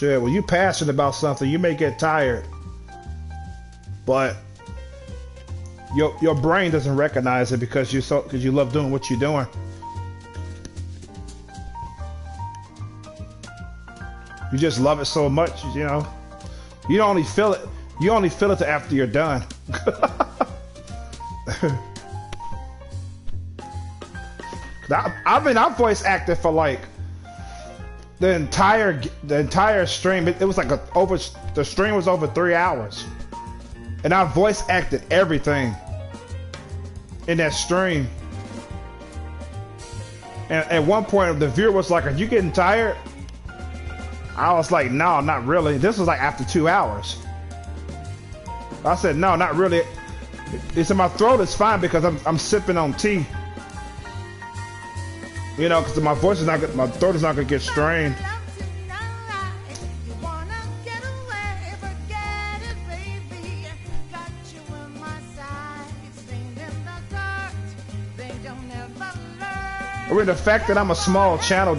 Shit, when you passionate about something, you may get tired, but your brain doesn't recognize it because you love doing what you're doing. You just love it so much, you know. You don't only feel it. You only feel it after you're done. I've voice acted for like the entire stream. It was like the stream was over 3 hours, and I voice acted everything in that stream. And at one point, the viewer was like, "Are you getting tired?" I was like, "No, not really." This was like after 2 hours. I said, "No, not really." He said, "My throat is fine because I'm sipping on tea." You know, because my throat is not gonna get strained. I mean, the fact that I'm a small channel,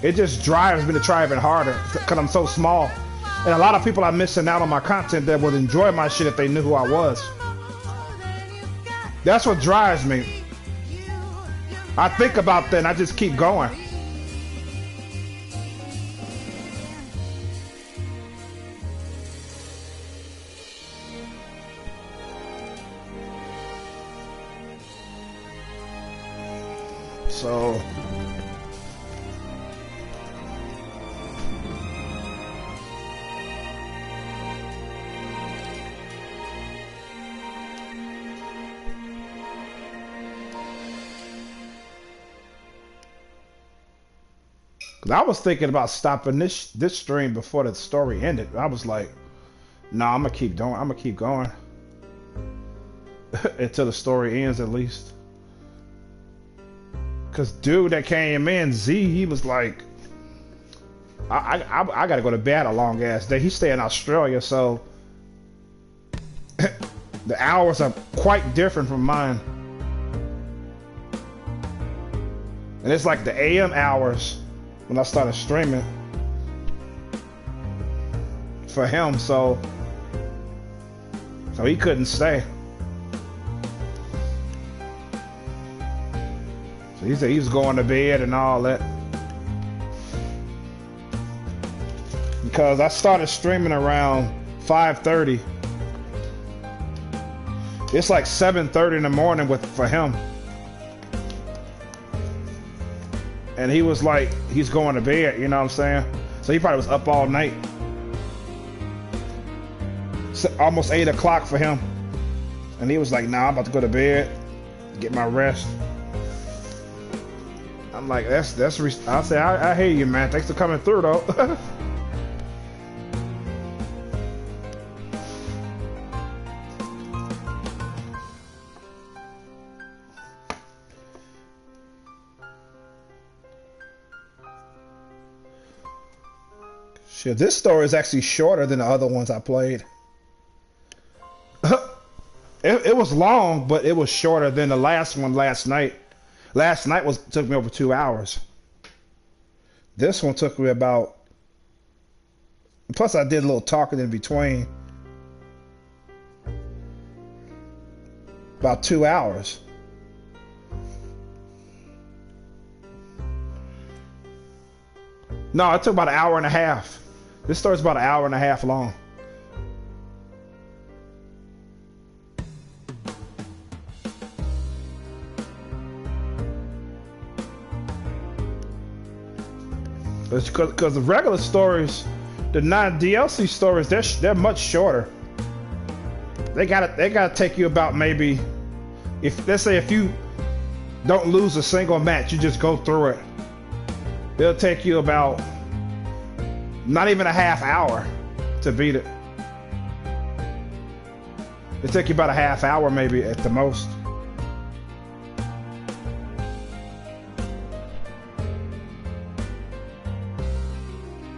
it just drives me to try even harder because I'm so small. And a lot of people are missing out on my content that would enjoy my shit if they knew who I was. That's what drives me. I think about that and I just keep going. So I was thinking about stopping this stream before the story ended. I was like, "Nah, I'm gonna keep going. I'm gonna keep going until the story ends, at least." Cause dude that came in, Z, he was like, "I gotta go to bed a long ass day." He stay in Australia, so the hours are quite different from mine, and it's like the AM hours when I started streaming for him, so he couldn't stay. So he said he was going to bed and all that. Because I started streaming around 5:30. It's like 7:30 in the morning for him. And he was like, he's going to bed, you know what I'm saying? So he probably was up all night. Almost 8 o'clock for him. And he was like, "Nah, I'm about to go to bed, get my rest." I'm like, I say, I hear you, man. Thanks for coming through, though. Shit, this story is actually shorter than the other ones I played. It was long, but it was shorter than the last one last night. Last night took me over 2 hours. This one took me about. Plus, I did a little talking in between. About 2 hours. No, it took about an hour and a half. This story's about an hour and a half long. Because the regular stories, the non-DLC stories, they're much shorter. They gotta take you about maybe, let's say if you don't lose a single match, you just go through it. It'll take you about not even a half hour to beat it. It'll take you about a half hour maybe at the most.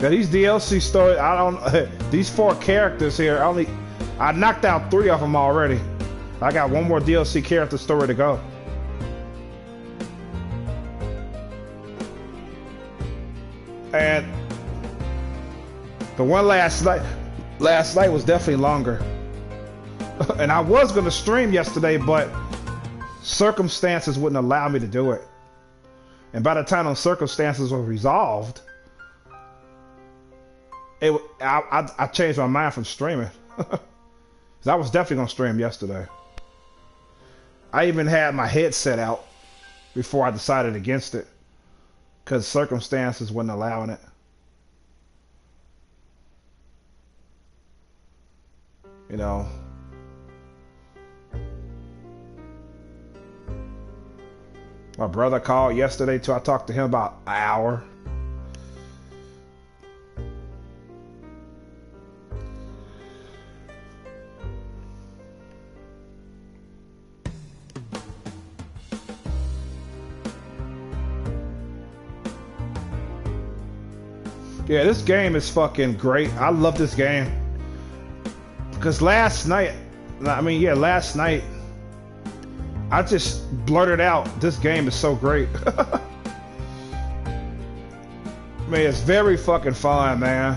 Now these DLC stories, these 4 characters here, I knocked out 3 of them already. I got 1 more DLC character story to go. And The one last night was definitely longer. And I was gonna stream yesterday, but circumstances wouldn't allow me to do it. And by the time those circumstances were resolved, I changed my mind from streaming. 'Cause I was definitely gonna stream yesterday. I even had my headset out before I decided against it, because circumstances wasn't allowing it. You know. My brother called yesterday too. I talked to him about an hour. Yeah, this game is fucking great. I love this game. Because last night, I just blurted out, this game is so great. I mean, it's very fucking fun, man.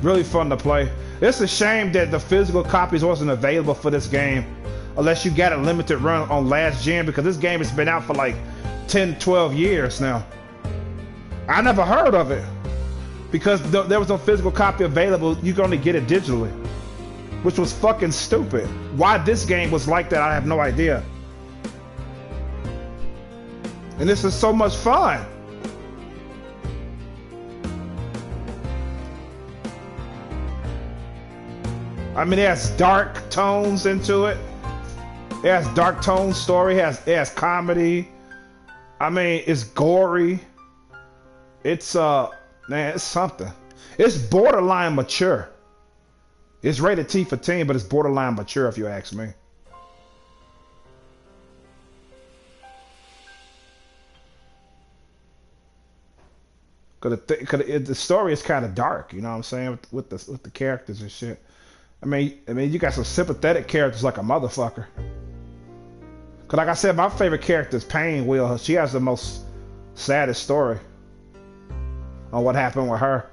Really fun to play. It's a shame that the physical copies wasn't available for this game, unless you got a limited run on last gen, because this game has been out for like 10, 12 years now. I never heard of it because there was no physical copy available. You can only get it digitally, which was fucking stupid. Why this game was like that, I have no idea. And this is so much fun. I mean, it has dark tones into it. It has dark tone story. It has comedy. I mean, it's gory. It's man, it's something. It's borderline mature. It's rated T for teen, but it's borderline mature if you ask me. Cause the story is kind of dark, you know what I'm saying, with the characters and shit. I mean, you got some sympathetic characters like a motherfucker. Cause like I said, my favorite character is Pain Wheel. She has the most saddest story on what happened with her.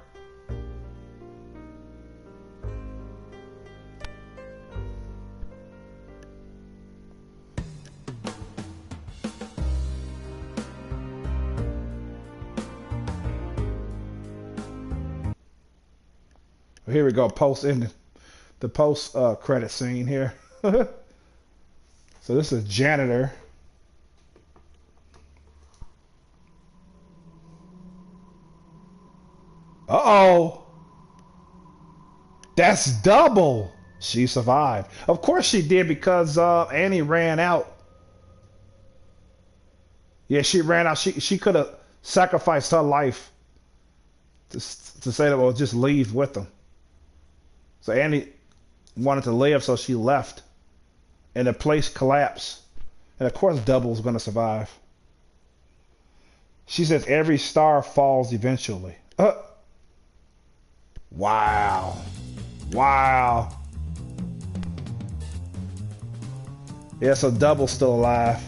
Here we go, the post credit scene here. So this is janitor. Uh-oh. That's double. She survived. Of course she did, because Annie ran out. Yeah, she ran out. She could have sacrificed her life to say that, well, just leave with them. So Annie wanted to live, so she left. And the place collapsed. And of course Double's going to survive. She says every star falls eventually. Wow. Wow. Yeah, so Double's still alive.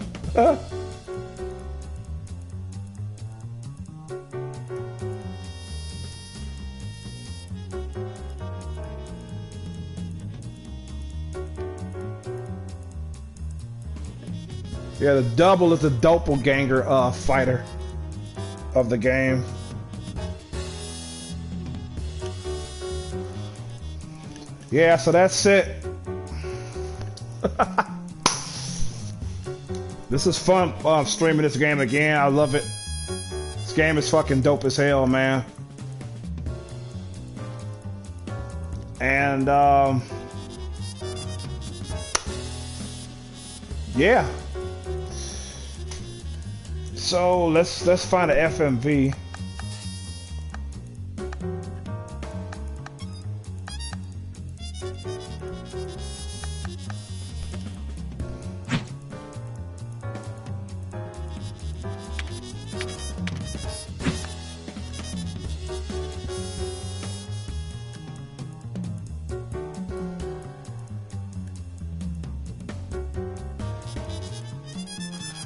Yeah, the Double is the doppelganger fighter of the game. Yeah, so that's it. This is fun streaming this game again. I love it. This game is fucking dope as hell, man. And yeah. So let's find an FMV.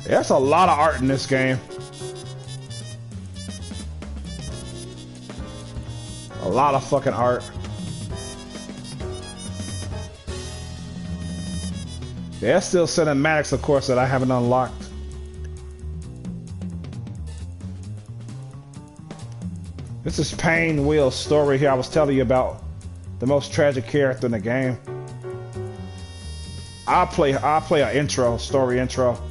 There's a lot of art in this game. lot of fucking art. There's still cinematics, of course, that I haven't unlocked. This is Pain Wheel's story here I was telling you about. The most tragic character in the game. I'll play an intro, story intro.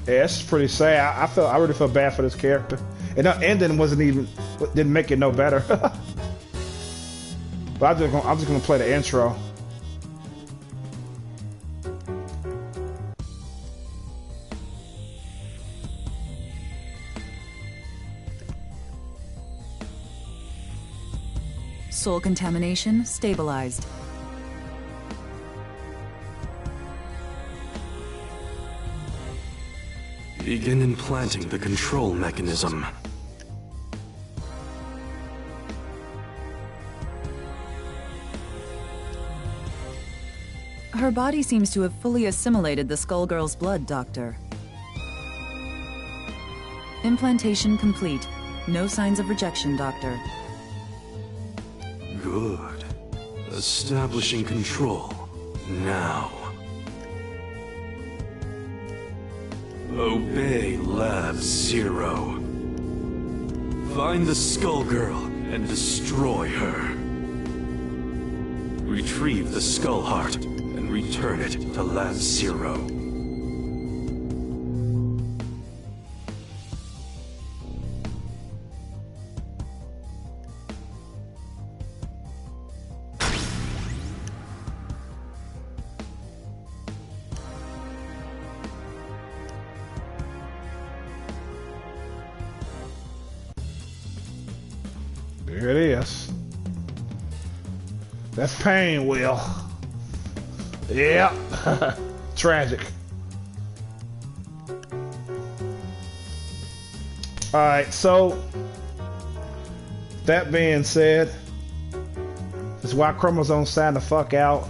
Yeah, it's pretty sad. I really feel bad for this character. And the ending didn't make it no better. But I'm just gonna play the intro. Soul contamination stabilized. Begin implanting the control mechanism. Her body seems to have fully assimilated the Skullgirl's blood, Doctor. Implantation complete. No signs of rejection, Doctor. Good. Establishing control. Now. Obey Lab Zero. Find the Skullgirl and destroy her. Retrieve the Skull Heart and return it to Lab Zero. There it is. That's Pain Wheel. Yeah. Tragic. Alright, so that being said, this is why Chromosome sign the fuck out.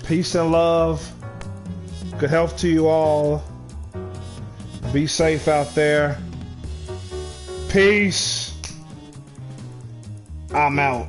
Peace and love. Good health to you all. Be safe out there. Peace. I'm out.